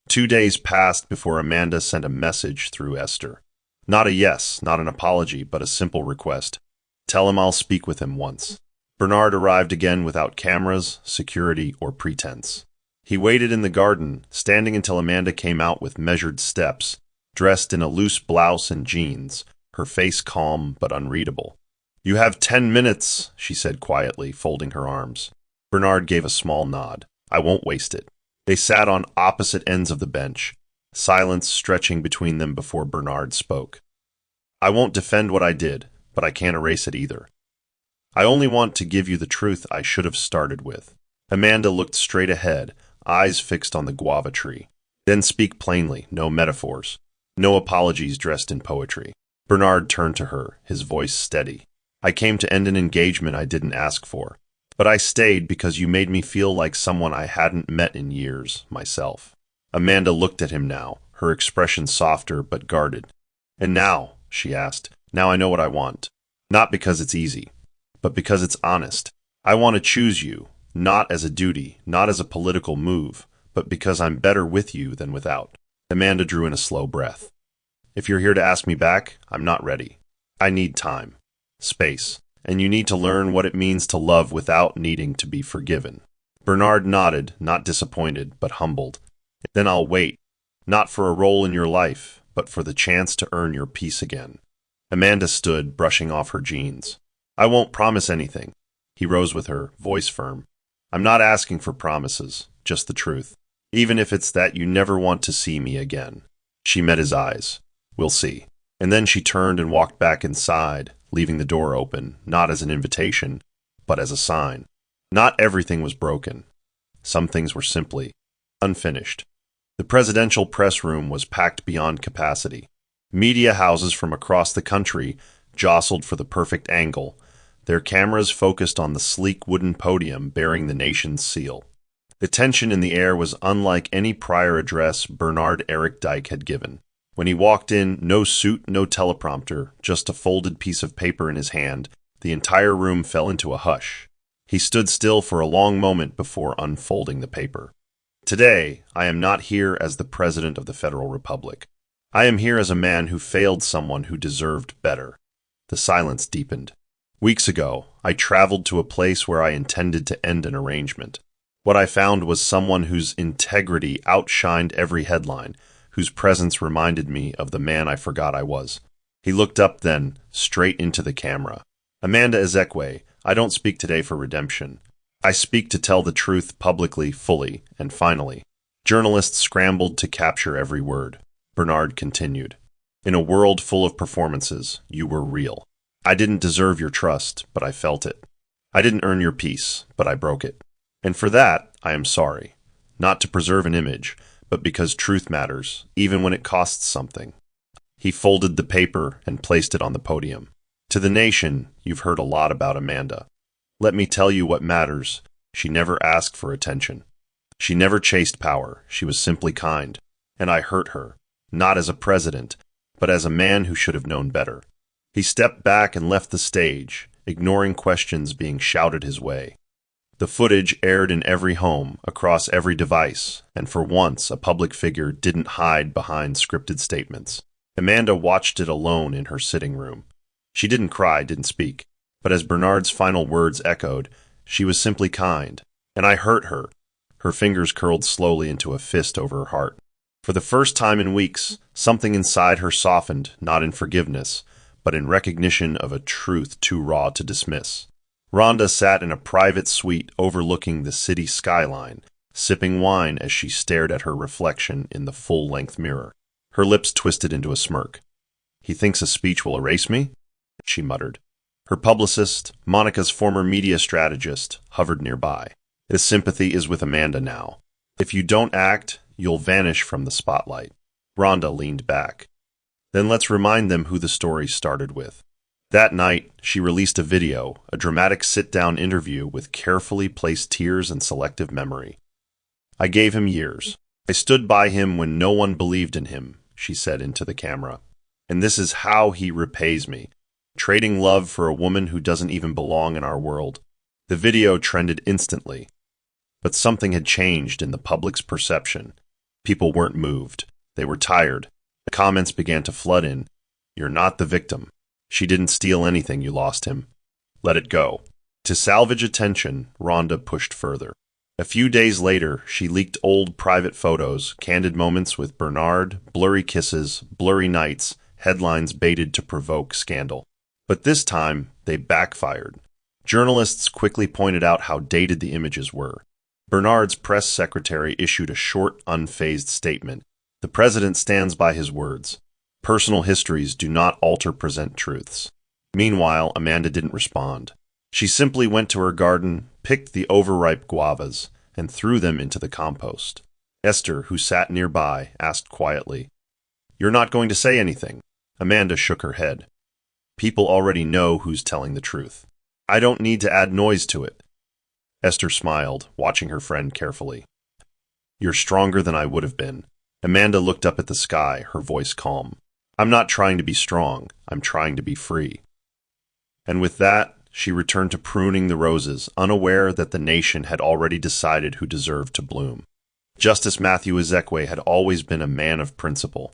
2 days passed before Amanda sent a message through Esther. Not a yes, not an apology, but a simple request. Tell him I'll speak with him once. Bernard arrived again without cameras, security, or pretense. He waited in the garden, standing until Amanda came out with measured steps, dressed in a loose blouse and jeans, her face calm but unreadable. "You have 10 minutes," she said quietly, folding her arms. Bernard gave a small nod. "I won't waste it." They sat on opposite ends of the bench, silence stretching between them before Bernard spoke. "I won't defend what I did, but I can't erase it either. I only want to give you the truth I should have started with." Amanda looked straight ahead, eyes fixed on the guava tree. "Then speak plainly, no metaphors, no apologies dressed in poetry." Bernard turned to her, his voice steady. "I came to end an engagement I didn't ask for, but I stayed because you made me feel like someone I hadn't met in years, myself." Amanda looked at him now, her expression softer but guarded. "And now," she asked, "now I know what I want. Not because it's easy, but because it's honest. I want to choose you, not as a duty, not as a political move, but because I'm better with you than without." Amanda drew in a slow breath. "If you're here to ask me back, I'm not ready. I need time, space, and you need to learn what it means to love without needing to be forgiven." Bernard nodded, not disappointed, but humbled. "Then I'll wait, not for a role in your life, but for the chance to earn your peace again." Amanda stood, brushing off her jeans. "I won't promise anything." He rose with her, voice firm. "I'm not asking for promises, just the truth. Even if it's that you never want to see me again." She met his eyes. "We'll see." And then she turned and walked back inside, leaving the door open, not as an invitation, but as a sign. Not everything was broken. Some things were simply unfinished. The presidential press room was packed beyond capacity. Media houses from across the country jostled for the perfect angle, their cameras focused on the sleek wooden podium bearing the nation's seal. The tension in the air was unlike any prior address Bernard Eric Dyke had given. When he walked in, no suit, no teleprompter, just a folded piece of paper in his hand, the entire room fell into a hush. He stood still for a long moment before unfolding the paper. "Today, I am not here as the President of the Federal Republic. I am here as a man who failed someone who deserved better." The silence deepened. "Weeks ago, I traveled to a place where I intended to end an arrangement. What I found was someone whose integrity outshined every headline, whose presence reminded me of the man I forgot I was." He looked up then, straight into the camera. "Amanda Ezekwe, I don't speak today for redemption. I speak to tell the truth publicly, fully, and finally." Journalists scrambled to capture every word. Bernard continued. "In a world full of performances, you were real. I didn't deserve your trust, but I felt it. I didn't earn your peace, but I broke it. And for that, I am sorry. Not to preserve an image, but because truth matters, even when it costs something." He folded the paper and placed it on the podium. "To the nation, you've heard a lot about Amanda. Let me tell you what matters. She never asked for attention. She never chased power. She was simply kind. And I hurt her, not as a president, but as a man who should have known better." He stepped back and left the stage, ignoring questions being shouted his way. The footage aired in every home, across every device, and for once a public figure didn't hide behind scripted statements. Amanda watched it alone in her sitting room. She didn't cry, didn't speak, but as Bernard's final words echoed, she was simply kind. "And I hurt her." Her fingers curled slowly into a fist over her heart. For the first time in weeks, something inside her softened, not in forgiveness, but in recognition of a truth too raw to dismiss. Rhonda sat in a private suite overlooking the city skyline, sipping wine as she stared at her reflection in the full-length mirror. Her lips twisted into a smirk. "He thinks a speech will erase me?" she muttered. Her publicist, Monica's former media strategist, hovered nearby. "His sympathy is with Amanda now. If you don't act, you'll vanish from the spotlight." Rhonda leaned back. "Then let's remind them who the story started with." That night, she released a video, a dramatic sit-down interview with carefully placed tears and selective memory. "I gave him years. I stood by him when no one believed in him," she said into the camera. "And this is how he repays me, trading love for a woman who doesn't even belong in our world." The video trended instantly, but something had changed in the public's perception. People weren't moved. They were tired. The comments began to flood in. You're not the victim. She didn't steal anything, you lost him. Let it go. To salvage attention, Rhonda pushed further. A few days later, she leaked old private photos, candid moments with Bernard, blurry kisses, blurry nights, headlines baited to provoke scandal. But this time, they backfired. Journalists quickly pointed out how dated the images were. Bernard's press secretary issued a short, unfazed statement. The president stands by his words. Personal histories do not alter present truths. Meanwhile, Amanda didn't respond. She simply went to her garden, picked the overripe guavas, and threw them into the compost. Esther, who sat nearby, asked quietly, "You're not going to say anything?" Amanda shook her head. "People already know who's telling the truth. I don't need to add noise to it." Esther smiled, watching her friend carefully. "You're stronger than I would have been." Amanda looked up at the sky, her voice calm. "I'm not trying to be strong. I'm trying to be free." And with that, she returned to pruning the roses, unaware that the nation had already decided who deserved to bloom. Justice Matthew Ezekwe had always been a man of principle.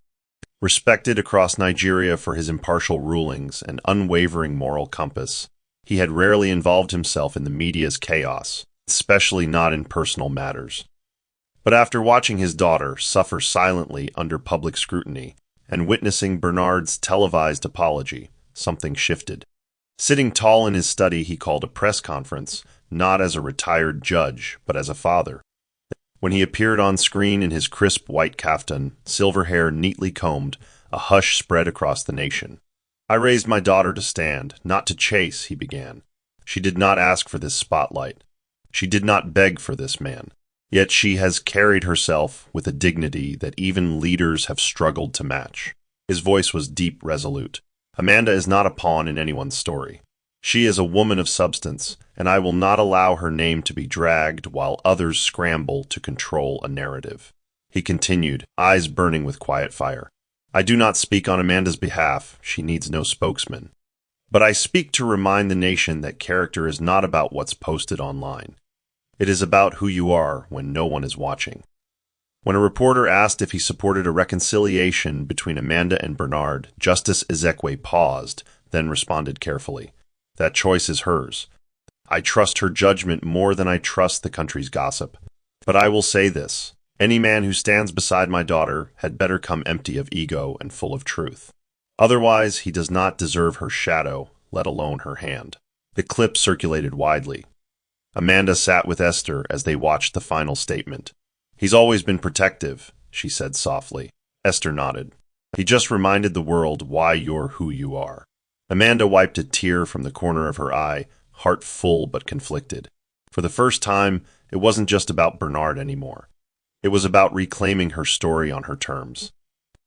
Respected across Nigeria for his impartial rulings and unwavering moral compass, he had rarely involved himself in the media's chaos, especially not in personal matters. But after watching his daughter suffer silently under public scrutiny and witnessing Bernard's televised apology, something shifted. Sitting tall in his study, he called a press conference, not as a retired judge, but as a father. When he appeared on screen in his crisp white kaftan, silver hair neatly combed, a hush spread across the nation. "I raised my daughter to stand, not to chase," he began. "She did not ask for this spotlight. She did not beg for this man. Yet she has carried herself with a dignity that even leaders have struggled to match." His voice was deep, resolute. "Amanda is not a pawn in anyone's story. She is a woman of substance, and I will not allow her name to be dragged while others scramble to control a narrative." He continued, eyes burning with quiet fire. "I do not speak on Amanda's behalf. She needs no spokesman. But I speak to remind the nation that character is not about what's posted online. It is about who you are when no one is watching." When a reporter asked if he supported a reconciliation between Amanda and Bernard, Justice Ezekwe paused, then responded carefully. "That choice is hers. I trust her judgment more than I trust the country's gossip. But I will say this. Any man who stands beside my daughter had better come empty of ego and full of truth. Otherwise, he does not deserve her shadow, let alone her hand." The clip circulated widely. Amanda sat with Esther as they watched the final statement. "He's always been protective," she said softly. Esther nodded. "He just reminded the world why you're who you are." Amanda wiped a tear from the corner of her eye, heart full but conflicted. For the first time, it wasn't just about Bernard anymore. It was about reclaiming her story on her terms.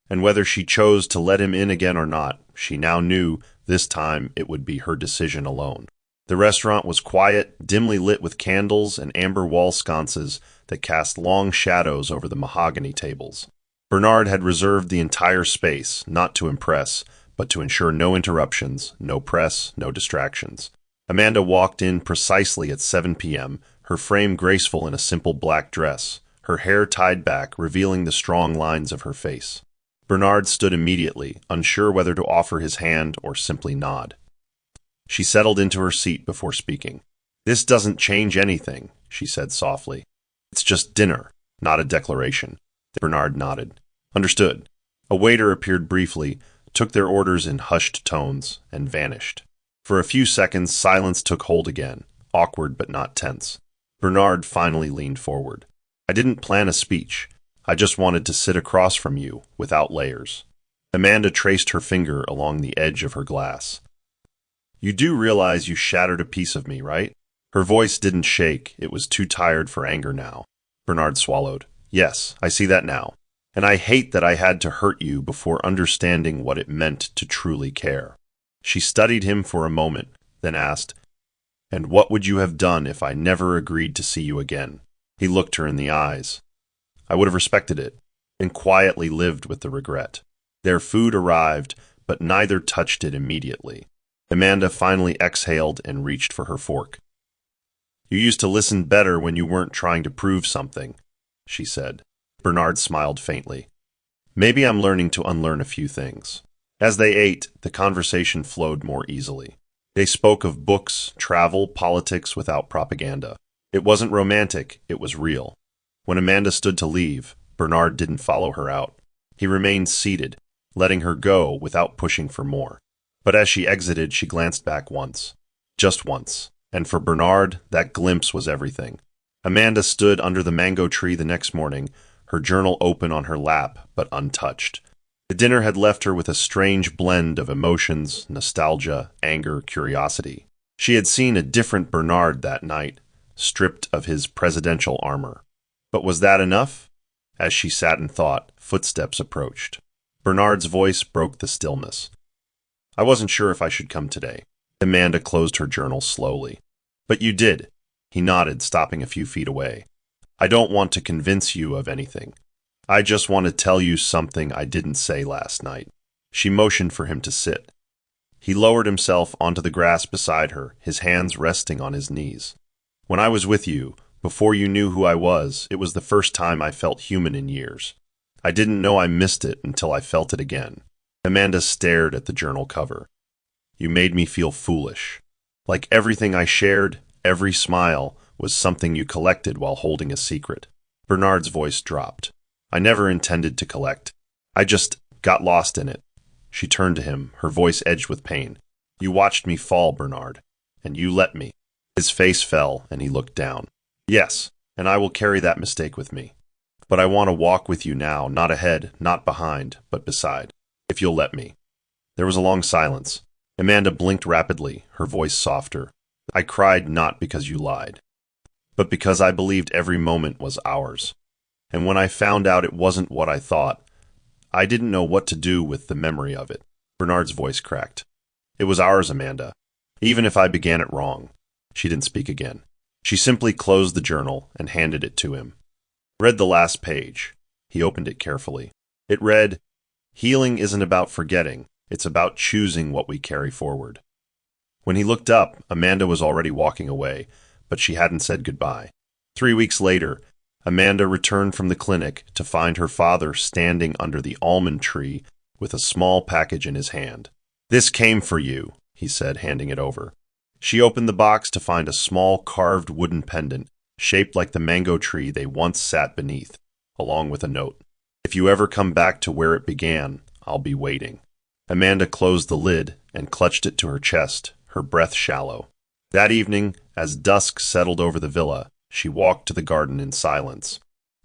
And whether she chose to let him in again or not, she now knew this time it would be her decision alone. The restaurant was quiet, dimly lit with candles and amber wall sconces that cast long shadows over the mahogany tables. Bernard had reserved the entire space, not to impress, but to ensure no interruptions, no press, no distractions. Amanda walked in precisely at 7 p.m., her frame graceful in a simple black dress, her hair tied back, revealing the strong lines of her face. Bernard stood immediately, unsure whether to offer his hand or simply nod. She settled into her seat before speaking. "This doesn't change anything," she said softly. "It's just dinner, not a declaration." Bernard nodded. "Understood." A waiter appeared briefly, took their orders in hushed tones, and vanished. For a few seconds, silence took hold again, awkward but not tense. Bernard finally leaned forward. "I didn't plan a speech. I just wanted to sit across from you, without layers." Amanda traced her finger along the edge of her glass. "You do realize you shattered a piece of me, right?" Her voice didn't shake. It was too tired for anger now. Bernard swallowed. "Yes, I see that now. And I hate that I had to hurt you before understanding what it meant to truly care." She studied him for a moment, then asked, "And what would you have done if I never agreed to see you again?" He looked her in the eyes. "I would have respected it, and quietly lived with the regret." Their food arrived, but neither touched it immediately. Amanda finally exhaled and reached for her fork. "You used to listen better when you weren't trying to prove something," she said. Bernard smiled faintly. Maybe I'm learning to unlearn a few things. As they ate, the conversation flowed more easily. They spoke of books, travel, politics without propaganda. It wasn't romantic, it was real. When Amanda stood to leave, Bernard didn't follow her out. He remained seated, letting her go without pushing for more. But as she exited, she glanced back once. Just once. And for Bernard, that glimpse was everything. Amanda stood under the mango tree the next morning, her journal open on her lap, but untouched. The dinner had left her with a strange blend of emotions, nostalgia, anger, curiosity. She had seen a different Bernard that night, stripped of his presidential armor. But was that enough? As she sat and thought, footsteps approached. Bernard's voice broke the stillness. I wasn't sure if I should come today. Amanda closed her journal slowly. But you did. He nodded, stopping a few feet away. I don't want to convince you of anything. I just want to tell you something I didn't say last night. She motioned for him to sit. He lowered himself onto the grass beside her, his hands resting on his knees. When I was with you, before you knew who I was, it was the first time I felt human in years. I didn't know I missed it until I felt it again. Amanda stared at the journal cover. You made me feel foolish. Like everything I shared, every smile was something you collected while holding a secret. Bernard's voice dropped. I never intended to collect. I just got lost in it. She turned to him, her voice edged with pain. You watched me fall, Bernard, and you let me. His face fell, and he looked down. Yes, and I will carry that mistake with me. But I want to walk with you now, not ahead, not behind, but beside, if you'll let me. There was a long silence. Amanda blinked rapidly, her voice softer. I cried not because you lied, but because I believed every moment was ours. And when I found out it wasn't what I thought, I didn't know what to do with the memory of it. Bernard's voice cracked. It was ours, Amanda, even if I began it wrong. She didn't speak again. She simply closed the journal and handed it to him. Read the last page. He opened it carefully. It read, Healing isn't about forgetting. It's about choosing what we carry forward. When he looked up, Amanda was already walking away, but she hadn't said goodbye. 3 weeks later, Amanda returned from the clinic to find her father standing under the almond tree with a small package in his hand. This came for you, he said, handing it over. She opened the box to find a small carved wooden pendant, shaped like the mango tree they once sat beneath, along with a note. If you ever come back to where it began, I'll be waiting. Amanda closed the lid and clutched it to her chest, her breath shallow. That evening, as dusk settled over the villa, she walked to the garden in silence.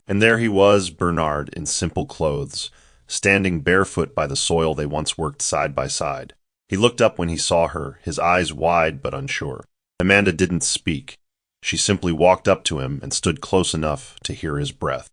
And there he was, Bernard, in simple clothes, standing barefoot by the soil they once worked side by side. He looked up when he saw her, his eyes wide but unsure. Amanda didn't speak. She simply walked up to him and stood close enough to hear his breath.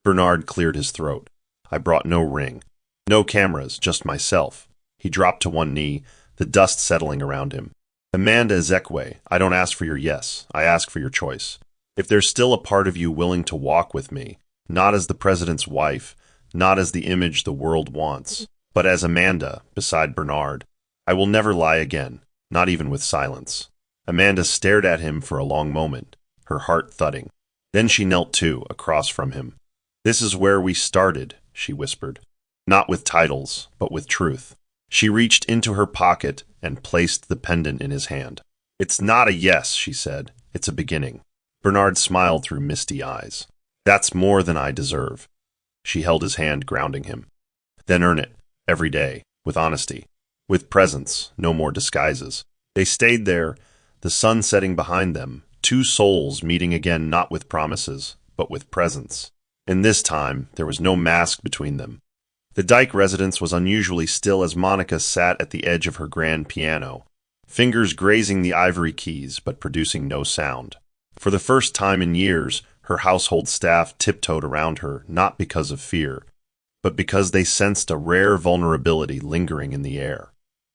Bernard cleared his throat. I brought no ring. No cameras, just myself. He dropped to one knee, the dust settling around him. Amanda Ezekwe, I don't ask for your yes. I ask for your choice. If there's still a part of you willing to walk with me, not as the president's wife, not as the image the world wants, but as Amanda, beside Bernard, I will never lie again, not even with silence. Amanda stared at him for a long moment, her heart thudding. Then she knelt too, across from him. This is where we started, she whispered. Not with titles, but with truth. She reached into her pocket and placed the pendant in his hand. It's not a yes, she said. It's a beginning. Bernard smiled through misty eyes. That's more than I deserve. She held his hand, grounding him. Then earn it, every day, with honesty, with presence, no more disguises. They stayed there, the sun setting behind them, two souls meeting again not with promises, but with presence. And this time, there was no mask between them. The Dyke residence was unusually still as Monica sat at the edge of her grand piano, fingers grazing the ivory keys but producing no sound. For the first time in years, her household staff tiptoed around her, not because of fear, but because they sensed a rare vulnerability lingering in the air.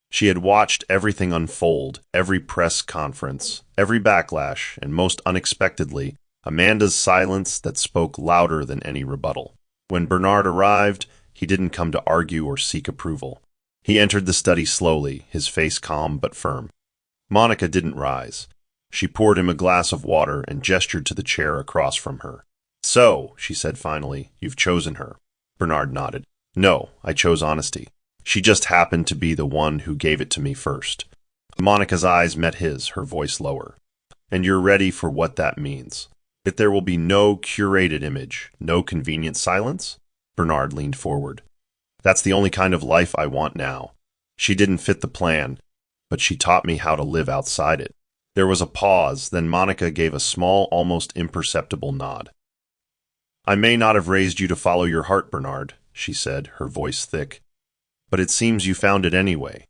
She had watched everything unfold, every press conference, every backlash, and most unexpectedly, Amanda's silence that spoke louder than any rebuttal. When Bernard arrived, he didn't come to argue or seek approval. He entered the study slowly, his face calm but firm. Monica didn't rise. She poured him a glass of water and gestured to the chair across from her. So, she said finally, you've chosen her. Bernard nodded. No, I chose honesty. She just happened to be the one who gave it to me first. Monica's eyes met his, her voice lower. And you're ready for what that means. That there will be no curated image, no convenient silence? Bernard leaned forward. That's the only kind of life I want now. She didn't fit the plan, but she taught me how to live outside it. There was a pause, then Monica gave a small, almost imperceptible nod. I may not have raised you to follow your heart, Bernard, she said, her voice thick. But it seems you found it anyway.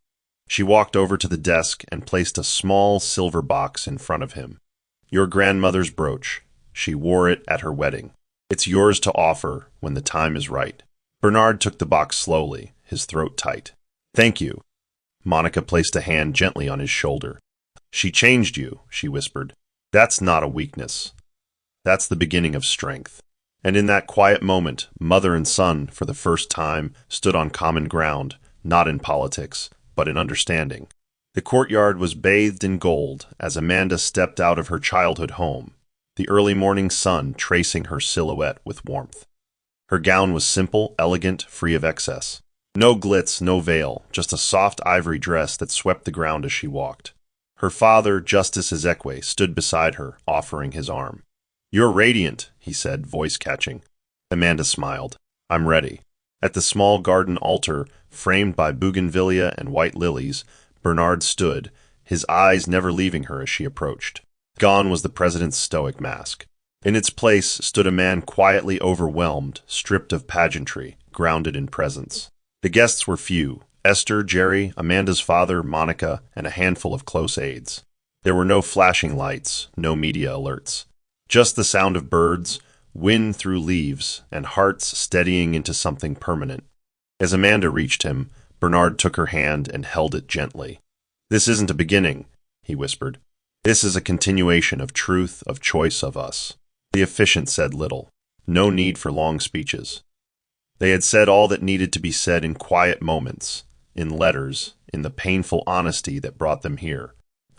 She walked over to the desk and placed a small silver box in front of him. Your grandmother's brooch. She wore it at her wedding. It's yours to offer when the time is right. Bernard took the box slowly, his throat tight. Thank you. Monica placed a hand gently on his shoulder. She changed you, she whispered. That's not a weakness. That's the beginning of strength. And in that quiet moment, mother and son, for the first time, stood on common ground, not in politics, but in understanding. The courtyard was bathed in gold as Amanda stepped out of her childhood home, the early morning sun tracing her silhouette with warmth. Her gown was simple, elegant, free of excess. No glitz, no veil, just a soft ivory dress that swept the ground as she walked. Her father, Justice Ezekwe, stood beside her, offering his arm. You're radiant, he said, voice catching. Amanda smiled. I'm ready. At the small garden altar, framed by bougainvillea and white lilies, Bernard stood, his eyes never leaving her as she approached. Gone was the president's stoic mask. In its place stood a man quietly overwhelmed, stripped of pageantry, grounded in presence. The guests were few: Esther, Jerry, Amanda's father, Monica, and a handful of close aides. There were no flashing lights, no media alerts. Just the sound of birds, wind through leaves, and hearts steadying into something permanent. As Amanda reached him, Bernard took her hand and held it gently. This isn't a beginning, he whispered. This is a continuation of truth, of choice, of us. The officiant said little. No need for long speeches. They had said all that needed to be said in quiet moments, in letters, in the painful honesty that brought them here.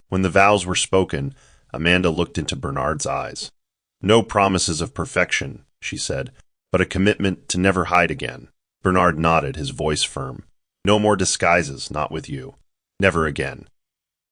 When the vows were spoken, Amanda looked into Bernard's eyes. No promises of perfection, she said, but a commitment to never hide again. Bernard nodded, his voice firm. No more disguises, not with you. Never again.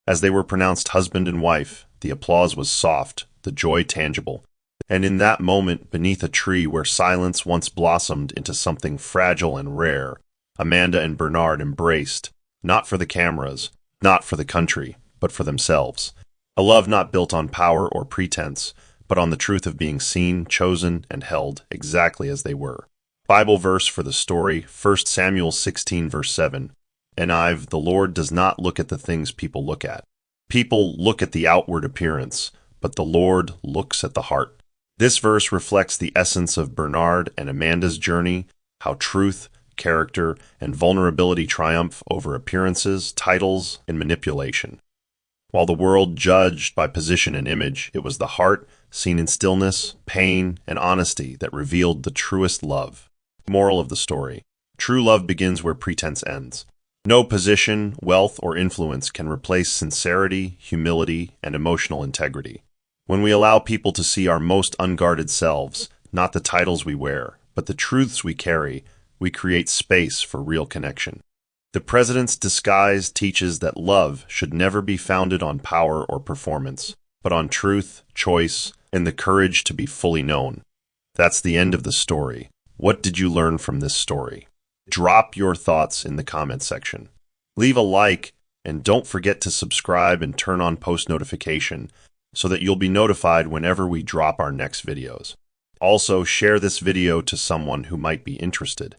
As they were pronounced husband and wife, the applause was soft, the joy tangible. And in that moment, beneath a tree where silence once blossomed into something fragile and rare, Amanda and Bernard embraced, not for the cameras, not for the country, but for themselves. A love not built on power or pretense, but on the truth of being seen, chosen, and held exactly as they were. Bible verse for the story, 1 Samuel 16, verse 7. The Lord does not look at the things people look at. People look at the outward appearance, but the Lord looks at the heart. This verse reflects the essence of Bernard and Amanda's journey, how truth, character, and vulnerability triumph over appearances, titles, and manipulation. While the world judged by position and image, it was the heart, seen in stillness, pain, and honesty, that revealed the truest love. Moral of the story: true love begins where pretense ends. No position, wealth, or influence can replace sincerity, humility, and emotional integrity. When we allow people to see our most unguarded selves, not the titles we wear, but the truths we carry, we create space for real connection. The President's Disguise teaches that love should never be founded on power or performance, but on truth, choice, and the courage to be fully known. That's the end of the story. What did you learn from this story? Drop your thoughts in the comment section. Leave a like, and don't forget to subscribe and turn on post notification so that you'll be notified whenever we drop our next videos. Also, share this video to someone who might be interested.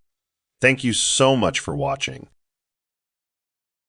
Thank you so much for watching.